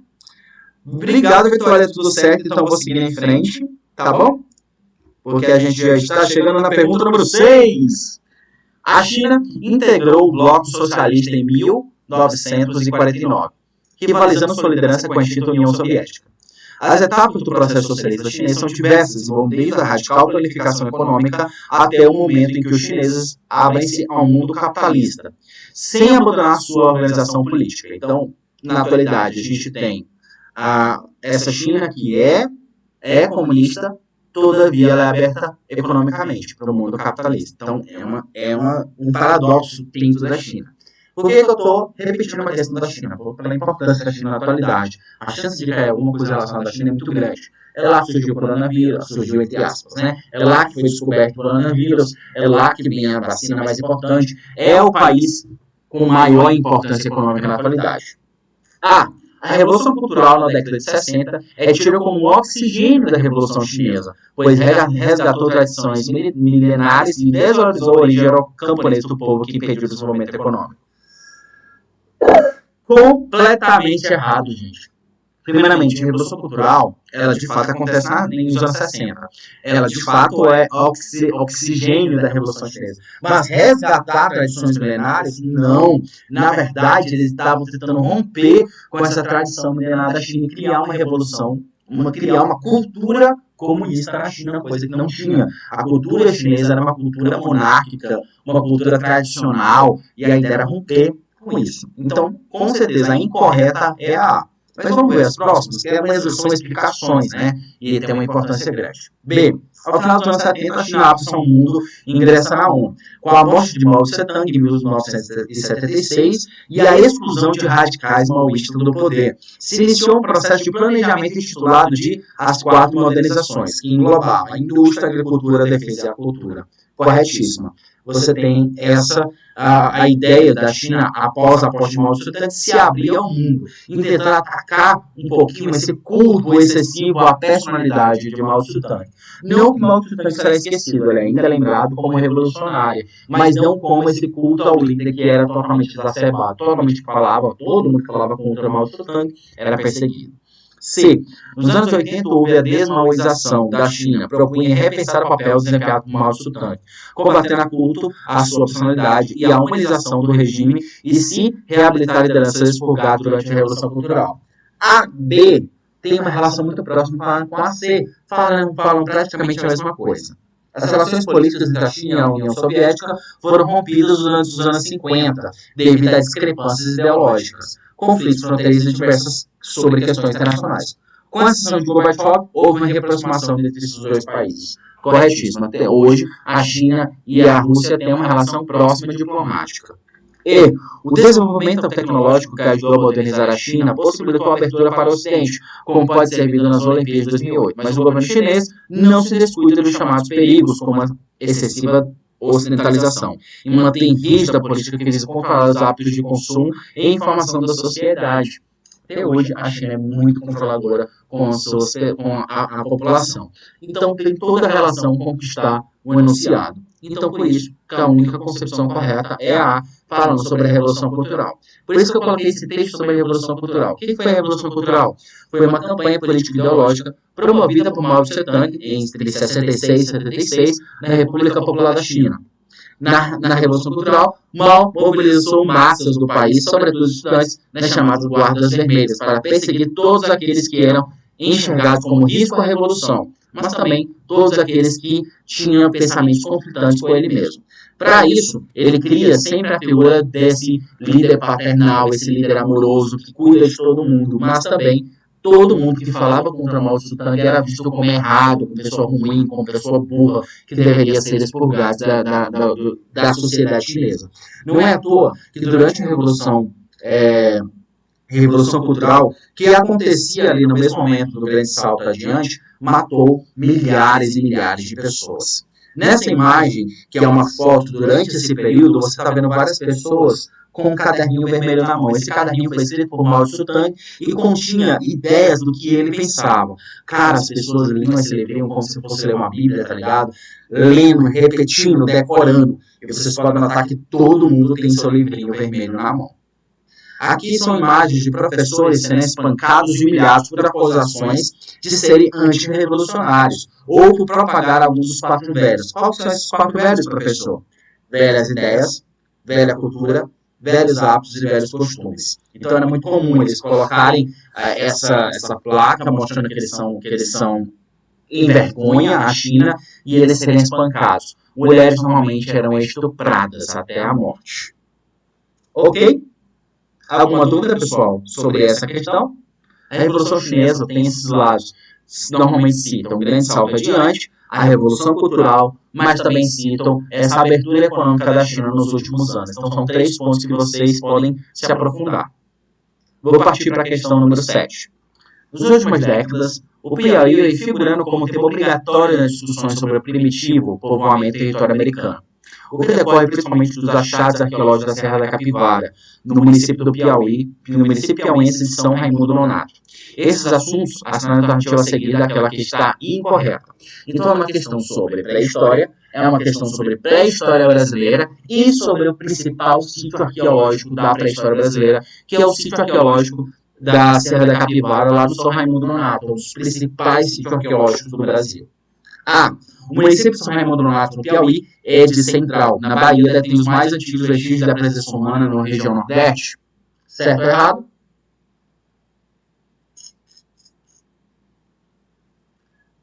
Obrigado, Vitória, tudo certo. Então vou seguir em frente, tá bom? Porque a gente já está chegando na pergunta número 6. A China integrou o bloco socialista em 1949, rivalizando sua liderança com a extinta União Soviética. As etapas do processo socialista chinês são diversas, vão desde a radical planificação econômica até o momento em que os chineses abrem-se ao mundo capitalista, sem abandonar sua organização política. Então, na atualidade, a gente tem essa China que é comunista, todavia ela é aberta economicamente para o mundo capitalista. Então, é um paradoxo dentro da China. Por que eu estou repetindo uma questão da China? Pela importância da China na atualidade. A chance de cair alguma coisa relacionada à China é muito grande. É lá que surgiu o coronavírus, surgiu entre aspas, né? É lá que foi descoberto o coronavírus, é lá que vem a vacina mais importante. É o país com maior importância econômica na atualidade. A Revolução Cultural na década de 60 é tida como o oxigênio da Revolução Chinesa, pois resgatou tradições milenares e desvalorizou a origem camponesa do povo que impediu o desenvolvimento econômico. Completamente errado, gente. Primeiramente, a Revolução Cultural, ela de fato acontece nos anos 60. Ela de fato é oxigênio da Revolução Chinesa. Mas resgatar tradições milenares, não. Na verdade, eles estavam tentando romper com essa tradição milenar da China e criar uma revolução, criar uma cultura comunista na China, coisa que não tinha. A cultura chinesa era uma cultura monárquica, uma cultura tradicional, e a ideia era romper com isso. Então, com certeza, a incorreta é a A. Mas vamos ver as próximas, que são explicações, né? E tem uma importância grande. B. Ao final dos anos 70, a China abre ao mundo e ingressa na ONU. Com a morte de Mao Tse-tung em 1976 e a exclusão de radicais maoístas do poder, se iniciou um processo de planejamento intitulado de As Quatro Modernizações, que englobava a indústria, a agricultura, a defesa e a cultura. Corretíssima. Você tem essa a ideia da China, após a morte de Mao Tse-tung, se abrir ao mundo, em tentar atacar um pouquinho esse culto excessivo à personalidade de Mao Tse-tung. Não que Mao Tse-tung será esquecido, ele ainda é lembrado como revolucionário, mas não como esse culto ao líder que era totalmente exacerbado, totalmente falava, todo mundo que falava contra Mao Tse-tung era perseguido. C. Nos anos 80 houve a desmaoização da China, propunha repensar o papel desempenhado por Mao Tse-tung, combatendo a culto a sua personalidade e a humanização do regime e se reabilitar a liderança expurgada durante a Revolução Cultural. A B tem uma relação muito próxima com a C, falam praticamente a mesma coisa. As relações políticas entre a China e a União Soviética foram rompidas durante os anos 50, devido a discrepâncias ideológicas, conflitos fronteiriços e diversas sobre questões internacionais. Com a ascensão de Gorbachev, houve uma reaproximação entre esses dois países. Corretíssimo. Até hoje, a China e a Rússia têm uma relação próxima e diplomática. E o desenvolvimento tecnológico que ajudou a modernizar a China possibilitou a abertura para o Ocidente, como pode ser visto nas Olimpíadas de 2008. Mas o governo chinês não se descuida dos chamados perigos, como a excessiva ocidentalização, e mantém rígida a política que visa controlar os hábitos de consumo e informação da sociedade. Até hoje, a China é muito controladora com a população. Então, tem toda a relação com conquistar o enunciado. Então, por isso, que a única concepção correta é a A, falando sobre a Revolução Cultural. Por isso que eu coloquei esse texto sobre a Revolução Cultural. O que foi a Revolução Cultural? Foi uma campanha política ideológica promovida por Mao Tse-tung entre 66 e 76 na República Popular da China. Na Revolução Cultural, Mao mobilizou massas do país, sobretudo os estudantes, nas chamadas Guardas Vermelhas, para perseguir todos aqueles que eram enxergados como risco à Revolução, mas também todos aqueles que tinham pensamentos conflitantes com ele mesmo. Para isso, ele cria sempre a figura desse líder paternal, esse líder amoroso que cuida de todo mundo, mas também todo mundo que falava contra Mao Tse-tung era visto como errado, como pessoa ruim, como pessoa burra, que deveria ser expurgado da sociedade chinesa. Não é à toa que durante a Revolução Cultural, que acontecia ali no mesmo momento do Grande Salto adiante, matou milhares e milhares de pessoas. Nessa imagem, que é uma foto durante esse período, você está vendo várias pessoas com um caderninho vermelho na mão. Esse caderninho foi escrito por Mao Tse-tung e continha ideias do que ele pensava. Cara, as pessoas liam esse livrinho como se fosse ler uma Bíblia, tá ligado? Lendo, repetindo, decorando. E vocês podem notar que todo mundo tem seu livrinho vermelho na mão. Aqui são imagens de professores sendo espancados e humilhados por acusações de serem antirrevolucionários ou por propagar alguns dos quatro velhos. Quais são esses quatro velhos, professor? Velhas ideias, velha cultura, velhos hábitos e velhos costumes. Então era muito comum eles colocarem essa placa mostrando que eles são em vergonha a China e eles serem espancados. Mulheres normalmente eram estupradas até a morte. Ok? Alguma dúvida, pessoal, sobre essa questão? A Revolução Chinesa tem esses lados. Normalmente citam o Grande Salto adiante, a Revolução Cultural, mas também citam essa abertura econômica da China nos últimos anos. Então são 3 pontos que vocês podem se aprofundar. Vou partir para a questão número 7. Nas últimas décadas, o Piauí vem figurando como tema obrigatório nas discussões sobre o primitivo povoamento território americano, o que decorre principalmente dos achados arqueológicos da Serra da Capivara, no município do Piauí, no município piauiense de São Raimundo Nonato. Esses assuntos, a alternativa a seguir daquela que está incorreta. Então é uma questão sobre pré-história, é uma questão sobre pré-história brasileira e sobre o principal sítio arqueológico da pré-história brasileira, que é o sítio arqueológico da Serra da Capivara, lá do São Raimundo Nonato, um dos principais sítios arqueológicos do Brasil. O município de São Raimundo Nonato, no Piauí, é de Central, na Bahia, detém os mais antigos vestígios da presença humana na região Nordeste. Certo ou errado?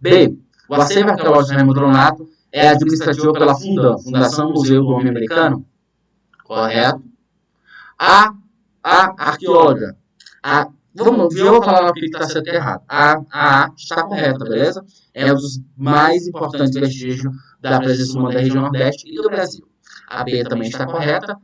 B. O acervo arqueológico de São Raimundo Nonato é administrativo pela Fundam, Fundação Museu do Homem Americano. Correto. A arqueóloga. Eu vou falar o que está certo e errado. A está correta, beleza? É um dos mais importantes vestígios da presença humana da região Nordeste e do Brasil. A B também está correta.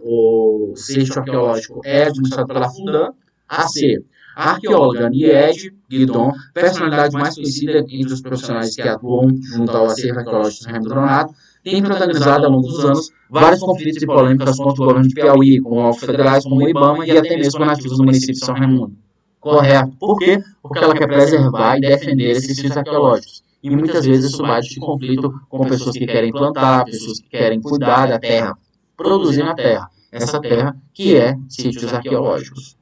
O sítio arqueológico é administrado pela Fundam. A C. A arqueóloga Niede Guidon, personalidade mais conhecida entre os profissionais que atuam junto ao acervo arqueológico de São Raimundo Nonato, tem protagonizado ao longo dos anos vários conflitos e polêmicas contra o governo de Piauí, com órgãos federais como o IBAMA e até mesmo nativos do município de São Raimundo. Correto. Por quê? Porque ela quer preservar e defender esses sítios arqueológicos. E muitas vezes isso bate de conflito com pessoas que querem plantar, pessoas que querem cuidar da terra, produzir na terra. Essa terra que é sítios arqueológicos.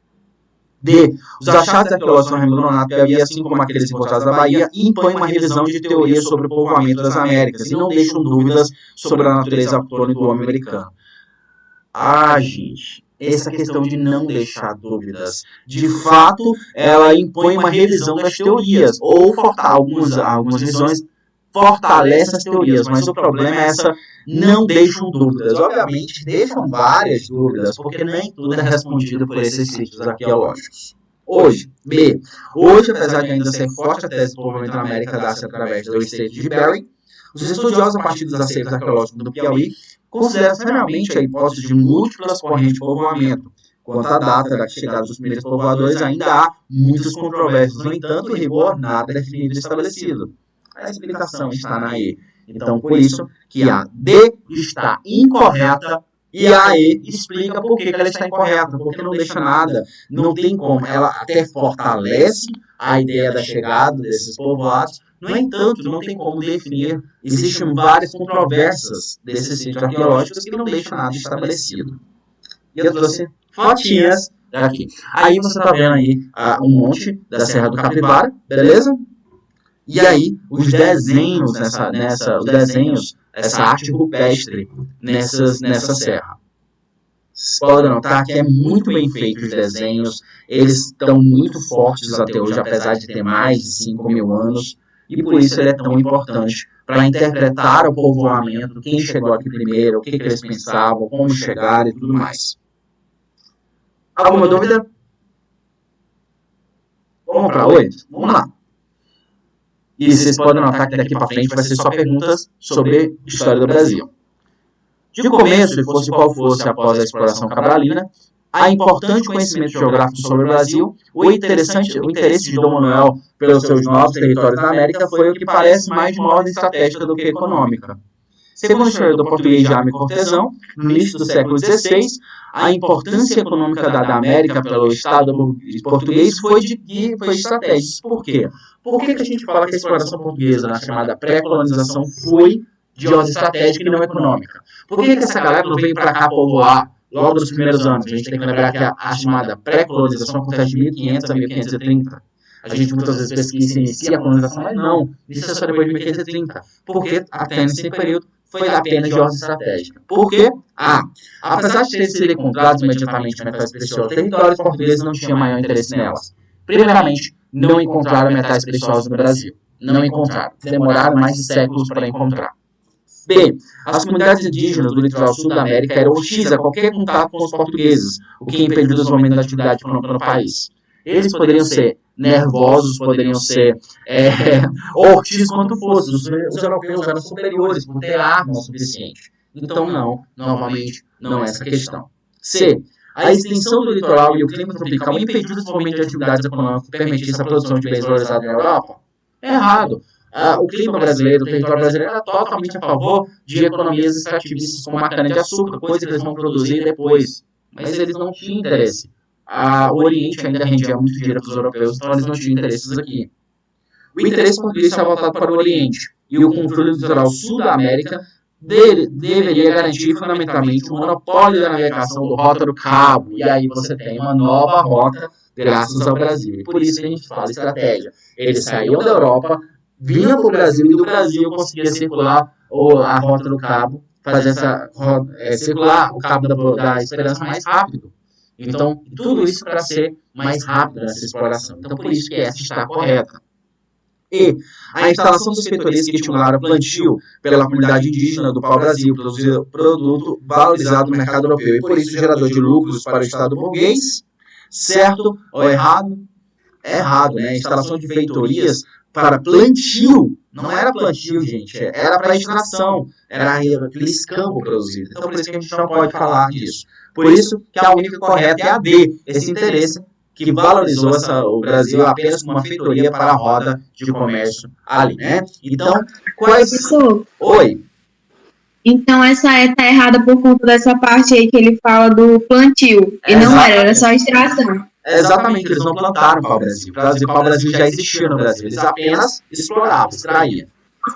D. Os achados arqueológicos de São Raimundo Nonato Piauí, assim como aqueles encontrados na Bahia, impõem uma revisão de teorias sobre o povoamento das Américas e não deixam dúvidas sobre a natureza autônona do homem americano. Gente, essa questão de não deixar dúvidas, de fato, ela impõe uma revisão das teorias, ou algumas revisões fortalecem as teorias, mas o problema é essa, não deixam dúvidas. Obviamente, deixam várias dúvidas, porque nem tudo é respondido por esses sítios arqueológicos. Hoje, apesar de ainda ser forte a tese do povoamento na América da Ásia através do Estreito de Bering, os estudiosos, a partir dos acervos arqueológicos do Piauí, consideram seriamente a hipótese de múltiplas correntes de povoamento. Quanto à data da chegada dos primeiros povoadores, ainda há muitas controvérsias. No entanto, em rigor, nada definido e estabelecido. A explicação está na E. Então, por isso que a D está incorreta e a E explica por que ela está incorreta, porque não deixa nada, não tem como. Ela até fortalece a ideia da chegada desses povoados. No entanto, não tem como definir. Existem várias controvérsias desses sítios arqueológicos que não deixam nada estabelecido. E eu trouxe fotinhas aqui. Aí você está vendo aí um monte da Serra do Capibara, beleza? E aí os desenhos essa arte rupestre nessa serra. Vocês podem notar que é muito bem feito os desenhos. Eles estão muito fortes até hoje, apesar de ter mais de 5.000 anos. E por isso ele é tão importante para interpretar o povoamento, quem chegou aqui primeiro, o que eles pensavam, como chegaram e tudo mais. Alguma dúvida? Vamos para 8? Vamos lá. E vocês podem notar que daqui para frente vai ser só perguntas sobre história do Brasil. De começo, e fosse qual fosse após a exploração cabralina, há importante conhecimento geográfico sobre o Brasil. O interesse de Dom Manuel pelos seus novos territórios na América foi o que parece mais de uma ordem estratégica do que econômica. Segundo o historiador português Jaime Cortesão, no início do século XVI, a importância econômica da América pelo Estado português foi estratégica. Por quê? Por que a gente fala que a exploração portuguesa, na chamada pré-colonização, foi de ordem estratégica e não econômica? Por que essa galera não veio para cá povoar logo nos primeiros anos? A gente tem que lembrar que a chamada pré-colonização acontece de 1500 a 1530. A gente muitas vezes pesquisa e inicia a colonização, mas não, isso é só depois de 1530. Porque até nesse período foi apenas de ordem estratégica. Por quê? Apesar de terem sido encontrados imediatamente metais preciosos, territórios portugueses não tinham maior interesse nelas. Primeiramente, não encontraram metais preciosos no Brasil. Não encontraram. Demoraram mais de séculos para encontrar. B. As comunidades indígenas do litoral sul da América eram hostis a qualquer contato com os portugueses, o que impediu o desenvolvimento da atividade econômica no país. Eles poderiam ser nervosos, poderiam ser hostis quanto fosse. Os europeus eram superiores por ter arma o suficiente. Então, novamente, não é essa a questão. C. A extensão do litoral e o clima tropical impediu o desenvolvimento de atividades econômicas que permitissem a produção de bens valorizados na Europa? Errado. O clima brasileiro, o território brasileiro era totalmente a favor de economias extrativistas como a cana-de-açúcar, coisa que eles vão produzir depois. Mas eles não tinham interesse. O Oriente ainda rendia muito dinheiro para os europeus, então eles não tinham interesses aqui. O interesse português estava voltado para o Oriente, e o controle do litoral sul da América deveria garantir fundamentalmente o monopólio da navegação do Rota do Cabo, e aí você tem uma nova rota graças ao Brasil. E por isso que a gente fala estratégia. Eles saíam da Europa, vinham para o Brasil, e do Brasil conseguia circular a Rota do Cabo, fazer circular o Cabo da Esperança mais rápido. Então, tudo isso para ser mais rápido nessa exploração. Então, por isso que essa está correta. E a instalação das feitorias que estimularam o plantio pela comunidade indígena do pau-brasil, produzir produto valorizado no mercado europeu e por isso gerador de lucros para o Estado burguês. Certo ou errado? Errado, né? A instalação de feitorias para plantio, não era plantio, gente, era para extração, era aqueles campos produzidos. Então, por isso que a gente não pode falar disso. Por isso que a única correta é a D, esse interesse que valorizou o Brasil apenas como uma feitoria para a roda de comércio ali, né? Então, quais... Professor, Oi. Então essa tá errada por conta dessa parte aí que ele fala do plantio. E não era só extração. Exatamente, eles não plantaram pau-brasil. O pau-brasil já existia no Brasil, eles apenas exploravam, extraíam.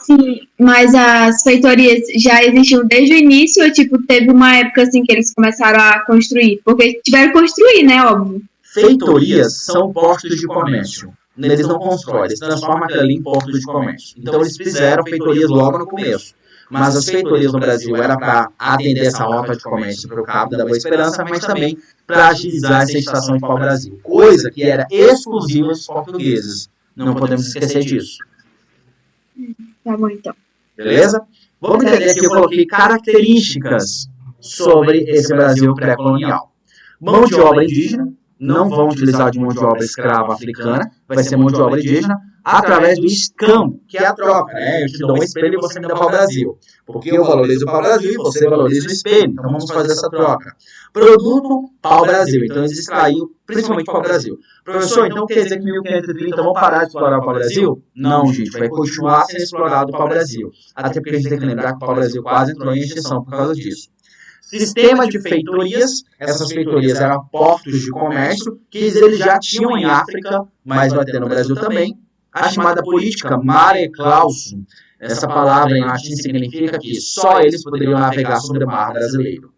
Sim, mas as feitorias já existiam desde o início ou, tipo, teve uma época, assim, que eles começaram a construir? Porque tiveram que construir, né, óbvio. Feitorias são postos de comércio. Eles não constroem, eles transformam aquilo ali em postos de comércio. Então eles fizeram feitorias logo no começo. Mas as feitorias no Brasil era para atender essa rota de comércio para o Cabo da Boa Esperança, mas também para agilizar essa estação de pau-brasil. Coisa que era exclusiva dos portugueses. Não podemos esquecer disso. Tá bom, então. Beleza? Vamos entender aqui, eu coloquei características sobre esse Brasil pré-colonial. Mão de obra indígena, não vão utilizar de mão de obra escrava africana, vai ser mão de obra indígena, através do escambo, que é a troca, né? Eu te dou um espelho e você me dá pau-brasil. Porque eu valorizo o pau-brasil e você valoriza o espelho. Então vamos fazer essa troca. Produto, pau-brasil. Então eles extraíam principalmente pau-brasil. Professor, então quer dizer que em 1530 vão parar de explorar o pau-brasil? Não, gente, vai continuar sendo explorado o pau-brasil. Até porque a gente tem que lembrar que o pau-brasil quase entrou em extinção por causa disso. Sistema de feitorias, essas feitorias eram portos de comércio, que eles já tinham em África, mas vai ter no Brasil também. A chamada política mare clausum, essa palavra em latim significa que só eles poderiam navegar sobre o mar brasileiro.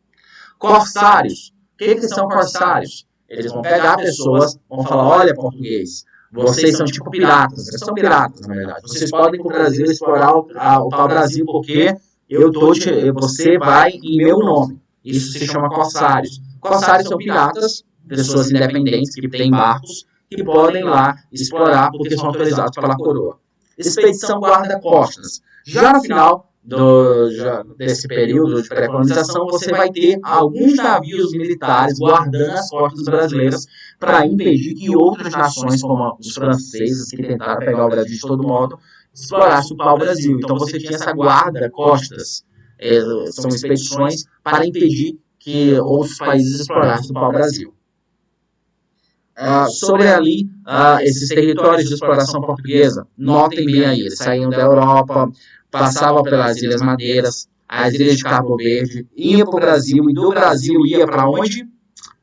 Corsários, o que são corsários? Eles vão pegar pessoas, vão falar, olha português, vocês são tipo piratas, eles são piratas na verdade, vocês podem ir para o Brasil explorar o pau-brasil porque você vai em meu nome. Isso se chama corsários. Corsários são piratas, pessoas independentes que têm barcos, que podem lá explorar porque são autorizados pela coroa. Expedição guarda-costas. Já no final desse período de pré-colonização, você vai ter alguns navios militares guardando as costas brasileiras para impedir que outras nações, como os franceses, que tentaram pegar o Brasil de todo modo, explorassem o pau-brasil. Então você tinha essa guarda-costas. São expedições para impedir que outros países explorassem o pau-brasil. Sobre ali, esses territórios de exploração portuguesa, notem bem aí, eles saíam da Europa, passavam pelas Ilhas Madeiras, as Ilhas de Cabo Verde, iam para o Brasil, e do Brasil ia para onde?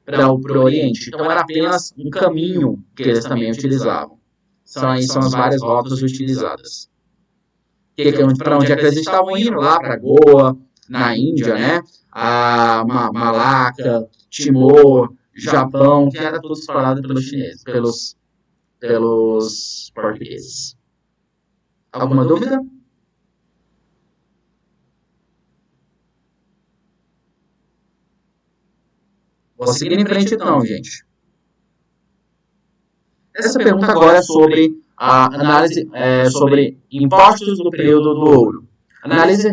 Para o Oriente. Então era apenas um caminho que eles também utilizavam. São as várias rotas utilizadas. Para onde é que eles estavam indo? Lá para Goa, na Índia, né? A Malaca, Timor, Japão, que era tudo explorado pelos chineses, pelos portugueses. Alguma dúvida? Vou seguir em frente então, gente. Essa pergunta agora é sobre a análise sobre impostos do período do ouro. Analise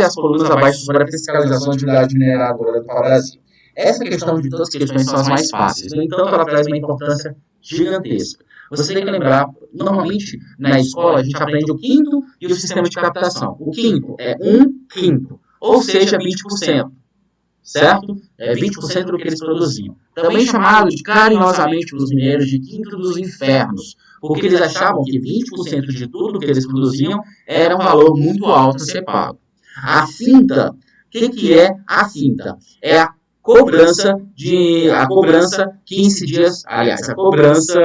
as colunas abaixo sobre a fiscalização da atividade mineradora do Brasil. Essa questão de todas as questões são as mais fáceis. No entanto, ela traz uma importância gigantesca. Você tem que lembrar, normalmente, na escola, a gente aprende o quinto e o sistema de captação. O quinto é 1/5, ou seja, 20%. Certo? É 20% do que eles produziam. Também chamado de carinhosamente pelos mineiros de quinto dos infernos, porque eles achavam que 20% de tudo que eles produziam era um valor muito alto a ser pago. A finta, o que é a finta? É a cobrança 15 dias, aliás, a cobrança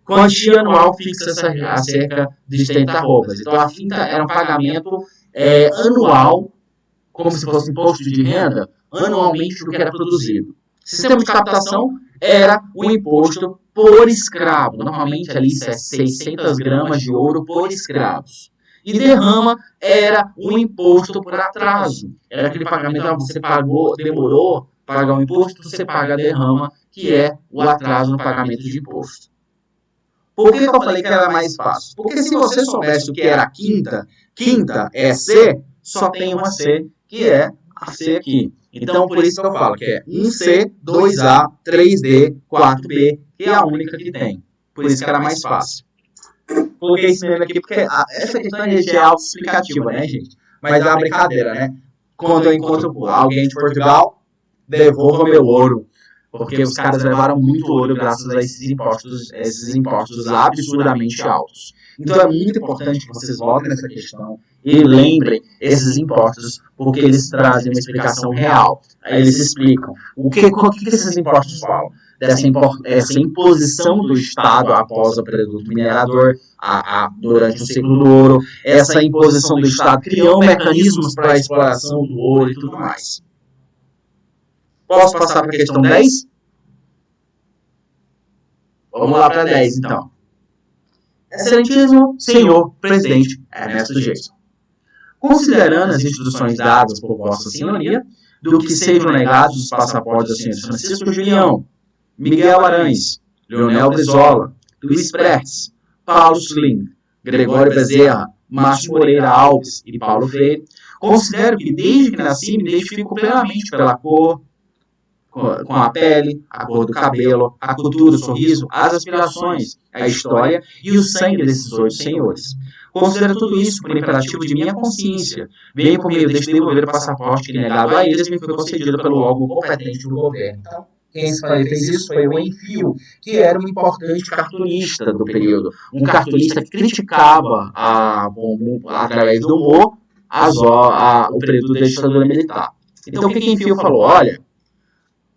quantia anual fixa a cerca de 30 arrobas. Então a finta era um pagamento anual, como se fosse imposto de renda, anualmente do que era produzido. Sistema de captação era o imposto por escravo. Normalmente ali 600 gramas de ouro por escravos. E derrama era um imposto por atraso. Era aquele pagamento, você pagou, demorou para pagar o imposto, você paga a derrama, que é o atraso no pagamento de imposto. Por que eu falei que era mais fácil? Porque se você soubesse o que era quinta é C, só tem uma C, que é a C aqui. Então, por isso que eu falo que é 1C, 2A, 3D, 4B, que é a única que tem. Por isso que era mais fácil. Coloquei esse meme aqui porque essa questão é autoexplicativa, né, gente? Mas é uma brincadeira, né? Quando eu encontro alguém de Portugal, devolva meu ouro. Porque os caras levaram muito ouro graças a esses impostos absurdamente altos. Então é muito importante que vocês voltem nessa questão e lembrem esses impostos, porque eles trazem uma explicação real. Aí eles explicam o que esses impostos falam. Essa imposição do Estado após o produto minerador durante o ciclo do ouro, essa imposição do Estado criou mecanismos para a exploração do ouro e tudo mais. Posso passar para a questão 10? Vamos lá para 10, então. Excelentíssimo senhor presidente Ernesto Geisel, considerando as instruções dadas por Vossa Senhoria, do que sejam negados os passaportes dos senhores Francisco Julião, Miguel Aranhes, Leonel Brizola, Luiz Prestes, Paulo Slim, Gregório Bezerra, Márcio Moreira Alves e Paulo Freire, considero que desde que nasci me identifico plenamente pela cor, com a pele, a cor do cabelo, a cultura, o sorriso, as aspirações, a história e o sangue desses 8 senhores. Considero tudo isso por imperativo de minha consciência. Venho por meio deste devolver o passaporte que, negado a eles, me foi concedido pelo órgão competente do governo. Então, quem fez isso foi o Enfio, que era um importante cartunista do período. Um cartunista que criticava, através do humor, o período da ditadura militar. Então, o que Enfio falou? Olha,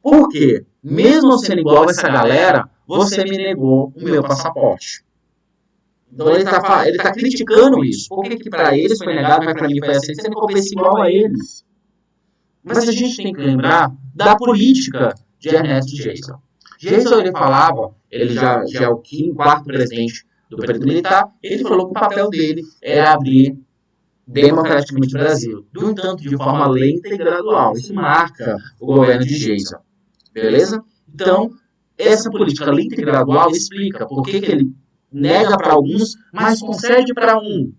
por quê? Mesmo sendo igual a essa galera, você me negou o meu passaporte. Então ele está criticando isso. Por que para eles foi negado, mas para mim foi aceito? Você não compensa igual a eles. Mas a gente tem que lembrar da política de Ernesto Geisel. Geisel, ele falava, ele já é o quarto presidente do período militar, ele falou que o papel dele era abrir democraticamente o Brasil. No entanto, de forma lenta e gradual. Isso marca o governo de Geisel. Beleza? Então, essa política lenta e gradual explica por que ele nega para alguns, mas concede para um.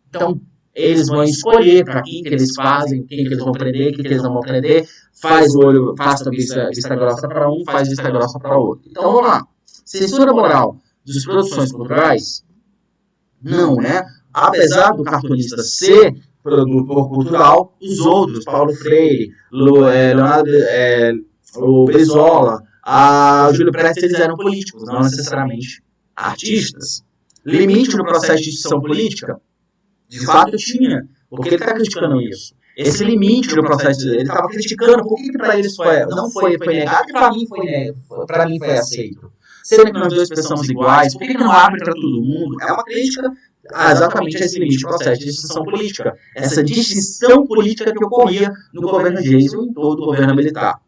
Então, eles vão escolher para quem que eles fazem, quem que eles vão prender, quem que eles não vão prender, faz vista grossa para um, faz vista grossa para outro. Então, vamos lá. Censura moral das produções culturais? Não, né? Apesar do cartunista ser produtor cultural, os outros, Paulo Freire, Leonardo o Brizola, o Júlio Prestes, eles eram políticos, não necessariamente artistas. Limite no processo de decisão política, de fato tinha, porque ele está criticando isso. Esse limite no processo, ele estava criticando por que para eles não foi negado e para mim foi aceito. Sendo que nós dois pensamos iguais, por que não abre para todo mundo? É uma crítica exatamente a esse limite no processo de decisão política. Essa distinção política que ocorria no governo Geisel e em todo o governo militar.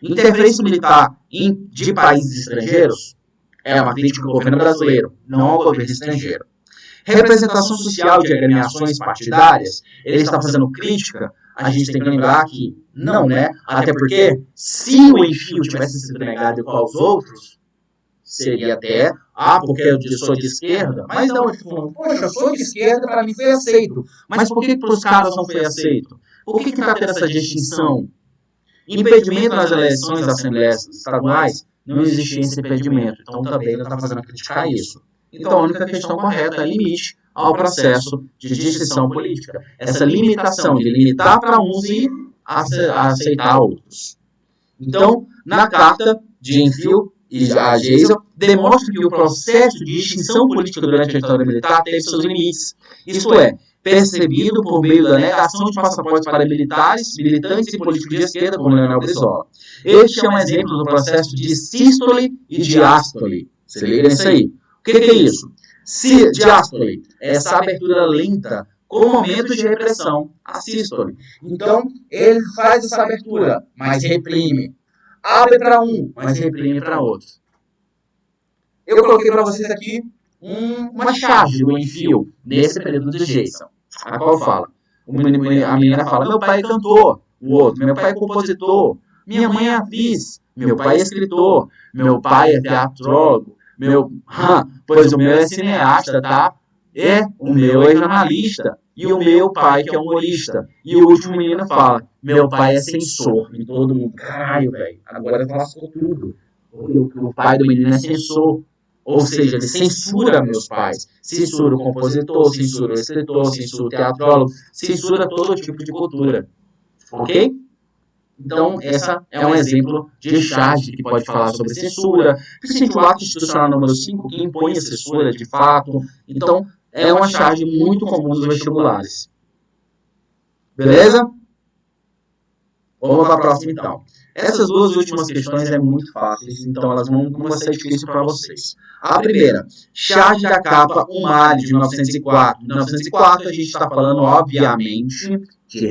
Interferência militar de países estrangeiros é uma crítica ao governo brasileiro, não ao governo estrangeiro. Representação social de agremiações partidárias, ele está fazendo crítica, a gente tem que lembrar que não, né? Até porque, se o Enfio tivesse sido negado igual aos outros, seria até, porque eu sou de esquerda, mas não, ele falou, poxa, eu sou de esquerda, para mim foi aceito. Mas por que para os caras não foi aceito? Por que está tendo essa distinção? Impedimento nas eleições das assembleias estaduais, não existia esse impedimento. Então também ele está fazendo criticar isso. Então a única questão correta é limite ao processo de distinção política. Essa limitação de limitar para uns e aceitar outros. Então, na carta de Enfio e a Geisel, demonstra que o processo de distinção política durante a ditadura militar teve seus limites. Isto é, percebido por meio da negação de passaportes para militantes e políticos de esquerda, como Leonel Brizola. Este é um exemplo do processo de sístole e diástole. Se liga nisso aí. O que é isso? Diástole é essa abertura lenta com momentos de repressão, a sístole. Então, ele faz essa abertura, mas reprime. Abre para um, mas reprime para outro. Eu coloquei para vocês aqui uma charge do Enfio nesse período de Geisel, a qual fala, a menina fala, meu pai é cantor, o outro, meu pai é compositor, minha mãe é atriz, meu pai é escritor, meu pai é teatrólogo, pois o meu é cineasta, tá? O meu é jornalista, e o meu pai que é humorista. E o último menino fala, meu pai é censor. E todo mundo, caralho, velho, agora lascou tudo. O pai do menino é censor. Ou seja, ele censura meus pais. Censura o compositor, censura o escritor, censura o teatrólogo, censura todo tipo de cultura. Ok? Então, essa é um exemplo de charge que pode falar sobre censura, principalmente o ato institucional número 5, que impõe a censura de fato. Então, é uma charge muito comum nos vestibulares. Beleza? Vamos para a próxima, então. Essas duas últimas questões é muito fáceis, então elas não vão ser difíceis para vocês. A primeira, charge da capa Umali de 1904. Em 1904 a gente está falando, obviamente, de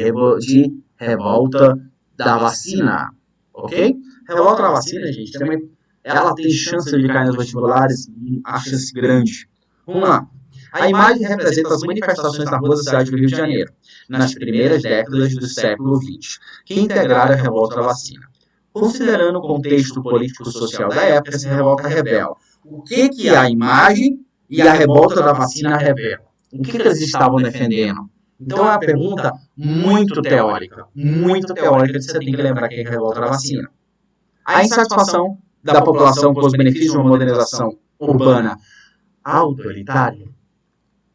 revolta da vacina, ok? Revolta da vacina, gente, também, ela tem chance de cair nos vestibulares, a chance grande. Vamos lá. A imagem representa as manifestações na rua da cidade do Rio de Janeiro, nas primeiras décadas do século XX, que integraram a revolta da vacina. Considerando o contexto político-social da época, essa revolta revela o que a imagem e a revolta da vacina revelam. O que eles estavam defendendo? Então é uma pergunta muito teórica que você tem que lembrar que é a revolta da vacina. A insatisfação da população com os benefícios de uma modernização urbana autoritária,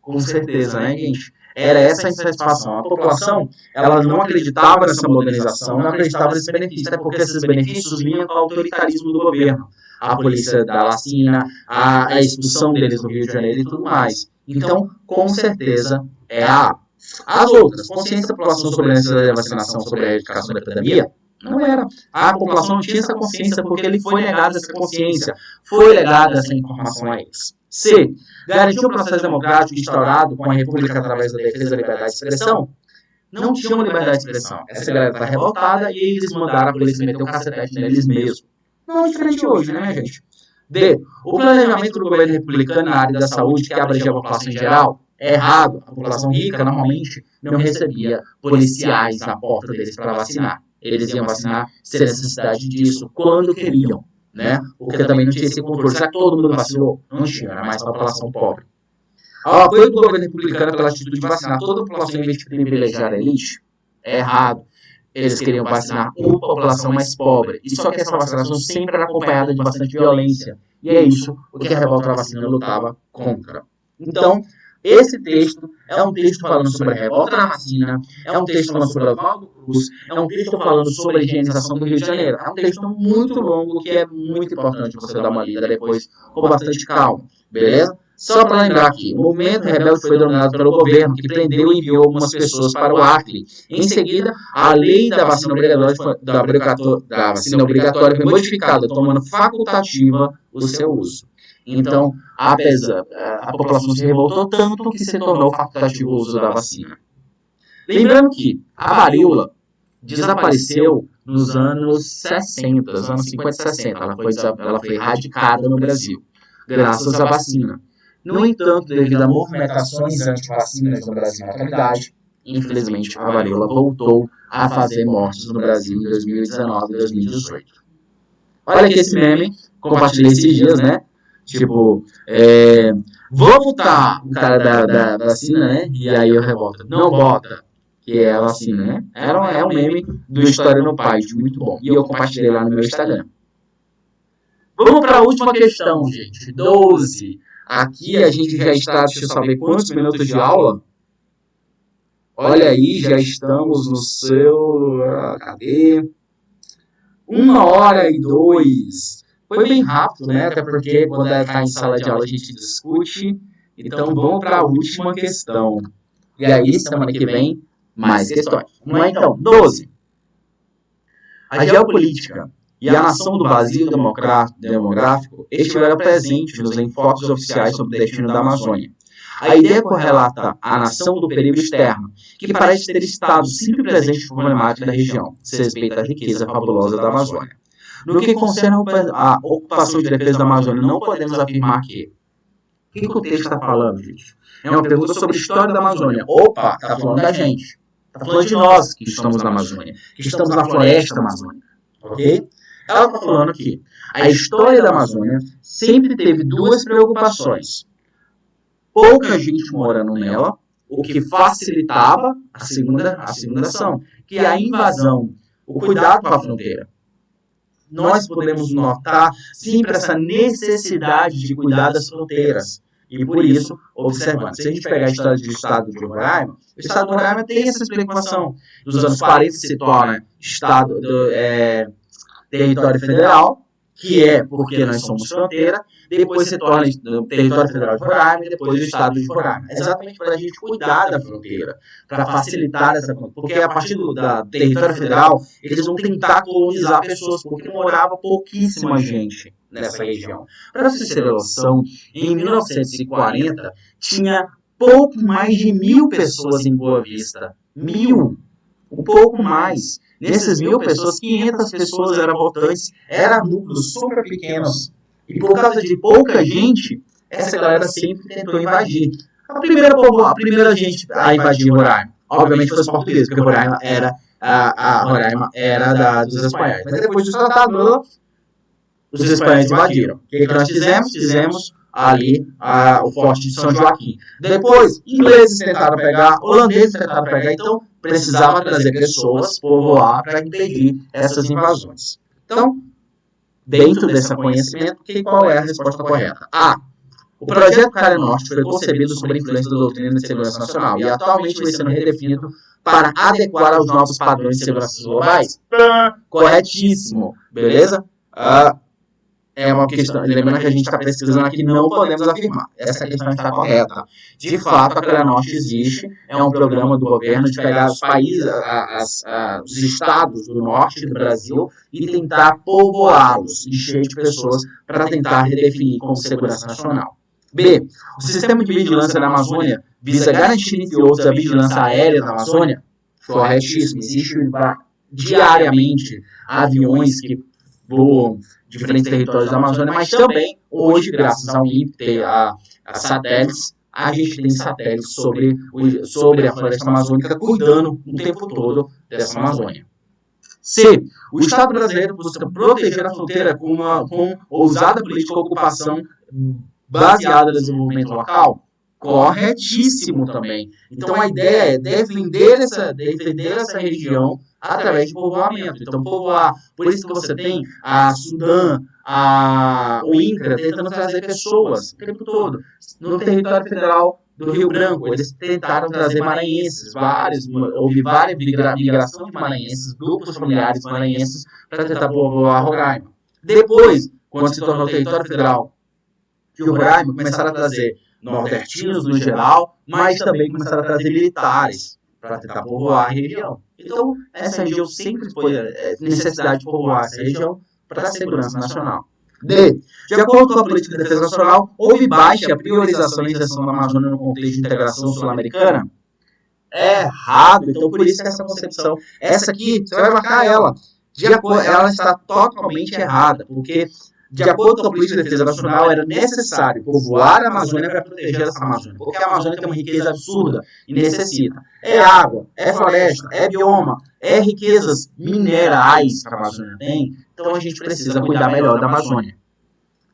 com certeza, né, gente? Era essa a insatisfação. A população, ela não acreditava nessa modernização, não acreditava nesses benefícios, até porque esses benefícios vinham com o autoritarismo do governo. A polícia da vacina, a expulsão deles do Rio de Janeiro e tudo mais. Então, com certeza, é as outras. Consciência da população sobre a necessidade da vacinação, sobre a educação da epidemia, não era. A população não tinha essa consciência porque lhe foi negada essa consciência, foi negada essa informação a eles. C. Garantir o processo democrático instaurado com a República através da defesa da liberdade de expressão. Não tinham liberdade de expressão. Essa galera está revoltada e eles mandaram a polícia meter um cacetete neles mesmos. Não é diferente hoje, né, minha gente? D. O planejamento do governo republicano na área da saúde que abrangia a população em geral é errado. A população rica, normalmente, não recebia policiais na porta deles para vacinar. Eles iam vacinar sem necessidade disso, quando queriam, né? Porque também não tinha esse controle. Será que todo mundo vacilou? Não tinha, era mais para a população pobre. Ao apoio do governo republicano pela atitude de vacinar toda a população em vez de privilegiar a elite, é errado. Eles queriam vacinar a população mais pobre. E só que essa vacinação sempre era acompanhada de bastante violência. E é isso o que a revolta da vacina lutava contra. Então, esse texto é um texto falando sobre a revolta da vacina, é um texto falando sobre Oswaldo Cruz, é um texto falando sobre a higienização do Rio de Janeiro. É um texto muito longo que é muito importante você dar uma lida depois com bastante calma, beleza? Só para lembrar aqui, o movimento rebelde foi dominado pelo governo, que prendeu e enviou algumas pessoas para o Acre. Em seguida, a lei da vacina obrigatória foi modificada, tomando facultativa o seu uso. Então, a população se revoltou tanto que se tornou facultativo o uso da vacina. Lembrando que a varíola desapareceu nos anos 60, anos 50 e 60. Ela foi erradicada no Brasil, graças à vacina. No entanto, devido a movimentações anti-vacinas no Brasil na atualidade, infelizmente a varíola voltou a fazer mortes no Brasil em 2019 e 2018. Olha aqui esse meme, compartilhei esses dias, né? Tipo, vou votar o cara da vacina, né? E aí eu revolto. Não vota, que é a vacina, né? É um meme do História no Python, muito bom. E eu compartilhei lá no meu Instagram. Vamos para a última questão, gente. 12. Aqui a gente já está, deixa eu só ver quantos minutos de aula. Olha aí, já estamos no seu... Cadê? 1h02. Foi bem rápido, né? Até porque quando está em sala de aula a gente discute. Então vamos para a última questão. E aí, semana que vem, mais questões. Vamos lá então. 12. A geopolítica e a nação do vazio demográfico estiveram presentes nos enfoques oficiais sobre o destino da Amazônia. A ideia correlata a nação do perigo externo, que parece ter estado sempre presente no problemática da região, se respeita a riqueza fabulosa da Amazônia. No que concerne a ocupação de defesa da Amazônia, não podemos afirmar que... O que o texto está falando, gente? É uma pergunta sobre a história da Amazônia. Opa, está falando da gente. Está falando de nós que estamos na Amazônia, que estamos na floresta amazônica. Ok? Ela está falando que a história da Amazônia sempre teve duas preocupações. Pouca gente morando nela, o que facilitava a segunda ação, que é a invasão, o cuidado com a fronteira. Nós podemos notar sempre essa necessidade de cuidar das fronteiras. E por isso, observando, se a gente pegar a história do estado de Roraima, o estado de Roraima tem essa explicação. Dos anos 40 se torna território federal, que é porque nós somos fronteira, depois se torna território federal de Roraima e depois o estado de Roraima. É exatamente para a gente cuidar da fronteira, para facilitar essa fronteira. Porque a partir do território federal, eles vão tentar colonizar pessoas, porque morava pouquíssima gente nessa região. Para vocês terem noção, em 1940, tinha pouco mais de 1.000 pessoas em Boa Vista. 1.000! Um pouco mais. Nessas 1.000 pessoas, 500 pessoas eram votantes, eram núcleos super pequenos. E por causa de pouca gente, essa galera sempre tentou invadir. A primeira gente a invadir Roraima, obviamente, foi os portugueses, porque Roraima era dos espanhóis. Mas depois do tratado, os espanhóis invadiram. O que nós fizemos? Fizemos ali o Forte de São Joaquim. Depois, ingleses tentaram pegar, holandeses tentaram pegar, então precisava trazer pessoas, povoar, para impedir essas invasões. Então, dentro desse conhecimento, qual é a resposta correta? A. O projeto Calha Norte foi concebido sob a influência da doutrina de segurança nacional e atualmente vem sendo redefinido para adequar aos novos padrões de segurança globais? Corretíssimo. Beleza? É uma questão, lembrando que a gente está pesquisando aqui, não podemos afirmar. Essa questão está correta. De fato, a Calha Norte existe, é um programa do governo de pegar os países, os estados do norte do Brasil e tentar povoá-los, encher de pessoas para tentar redefinir como segurança nacional. B. O sistema de vigilância da Amazônia visa garantir, entre outros, a vigilância aérea da Amazônia? Corretíssimo. Existem diariamente aviões que voam diferentes territórios da Amazônia, mas também, hoje, graças ao INPE, a satélites, a gente tem satélites sobre a floresta amazônica, cuidando o tempo todo dessa Amazônia. C. O Estado brasileiro busca proteger a fronteira com ousada política de ocupação baseada no desenvolvimento local? Corretíssimo também. Então, a ideia é defender essa região através de povoamento. Então, povoar. Por isso que você tem a Sudã, o INCRA tentando trazer pessoas o tempo todo. No território federal do Rio Branco, eles tentaram trazer maranhenses, houve várias migração de maranhenses, grupos familiares maranhenses, para tentar povoar Roraima. Depois, quando se tornou território federal de Roraima, começaram a trazer nordestinos no geral, mas também começaram a trazer militares para tentar povoar a região. Então, essa região sempre foi necessidade de povoar essa região para a segurança nacional. D. De acordo com a política de defesa nacional, houve baixa priorização e inserção da Amazônia no contexto de integração sul-americana? É errado. Então, por isso que essa concepção, essa aqui, você vai marcar ela. Ela está totalmente errada, porque de acordo com a política de defesa nacional, era necessário povoar a Amazônia para proteger essa Amazônia, porque a Amazônia tem uma riqueza absurda e necessita. É água, é floresta, é bioma, é riquezas minerais que a Amazônia tem, então a gente precisa cuidar melhor da Amazônia.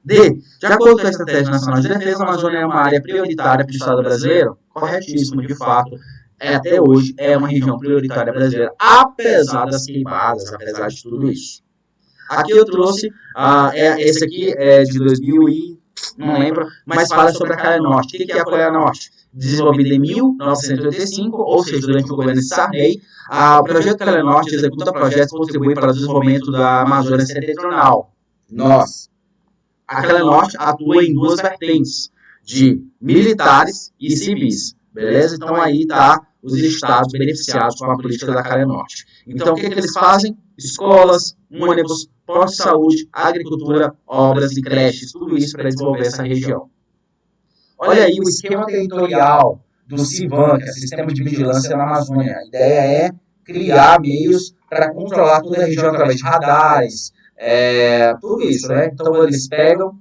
D. De acordo com a Estratégia Nacional de Defesa, a Amazônia é uma área prioritária para o Estado brasileiro? Corretíssimo, de fato. Até hoje é uma região prioritária brasileira, apesar das queimadas, apesar de tudo isso. Aqui eu trouxe, esse aqui é de 2000 e não lembro, mas fala sobre a Calha Norte. O que é a Calha Norte? Desenvolvida em 1985, ou seja, durante o governo de Sarney, o projeto Calha Norte executa projetos que contribuem para o desenvolvimento da Amazônia Setentrional. A Calha Norte atua em duas vertentes, de militares e civis. Beleza? Então aí está os estados beneficiados com a política da Calha Norte. Então o que eles fazem? Escolas, ônibus, posto de saúde, agricultura, obras e creches, tudo isso para desenvolver essa região. Olha aí o esquema territorial do CIVAM, que é o Sistema de Vigilância na Amazônia. A ideia é criar meios para controlar toda a região através de radares, tudo isso, né? Então eles pegam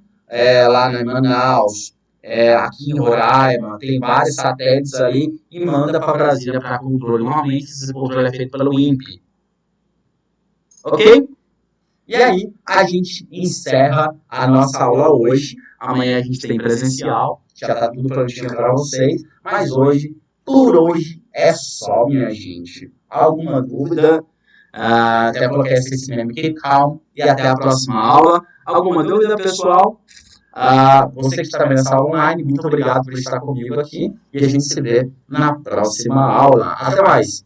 lá em Manaus, aqui em Roraima, tem vários satélites ali e manda para Brasília para controle. Normalmente esse controle é feito pelo INPE. Ok? E aí, a gente encerra a nossa aula hoje. Amanhã a gente tem presencial. Já está tudo prontinho para vocês. Mas hoje, por hoje, é só, minha gente. Alguma dúvida? Até coloquei esse meme aqui, calma. E até a próxima aula. Alguma dúvida, pessoal? Você que está vendo essa aula online, muito obrigado por estar comigo aqui e a gente se vê na próxima aula. Até mais!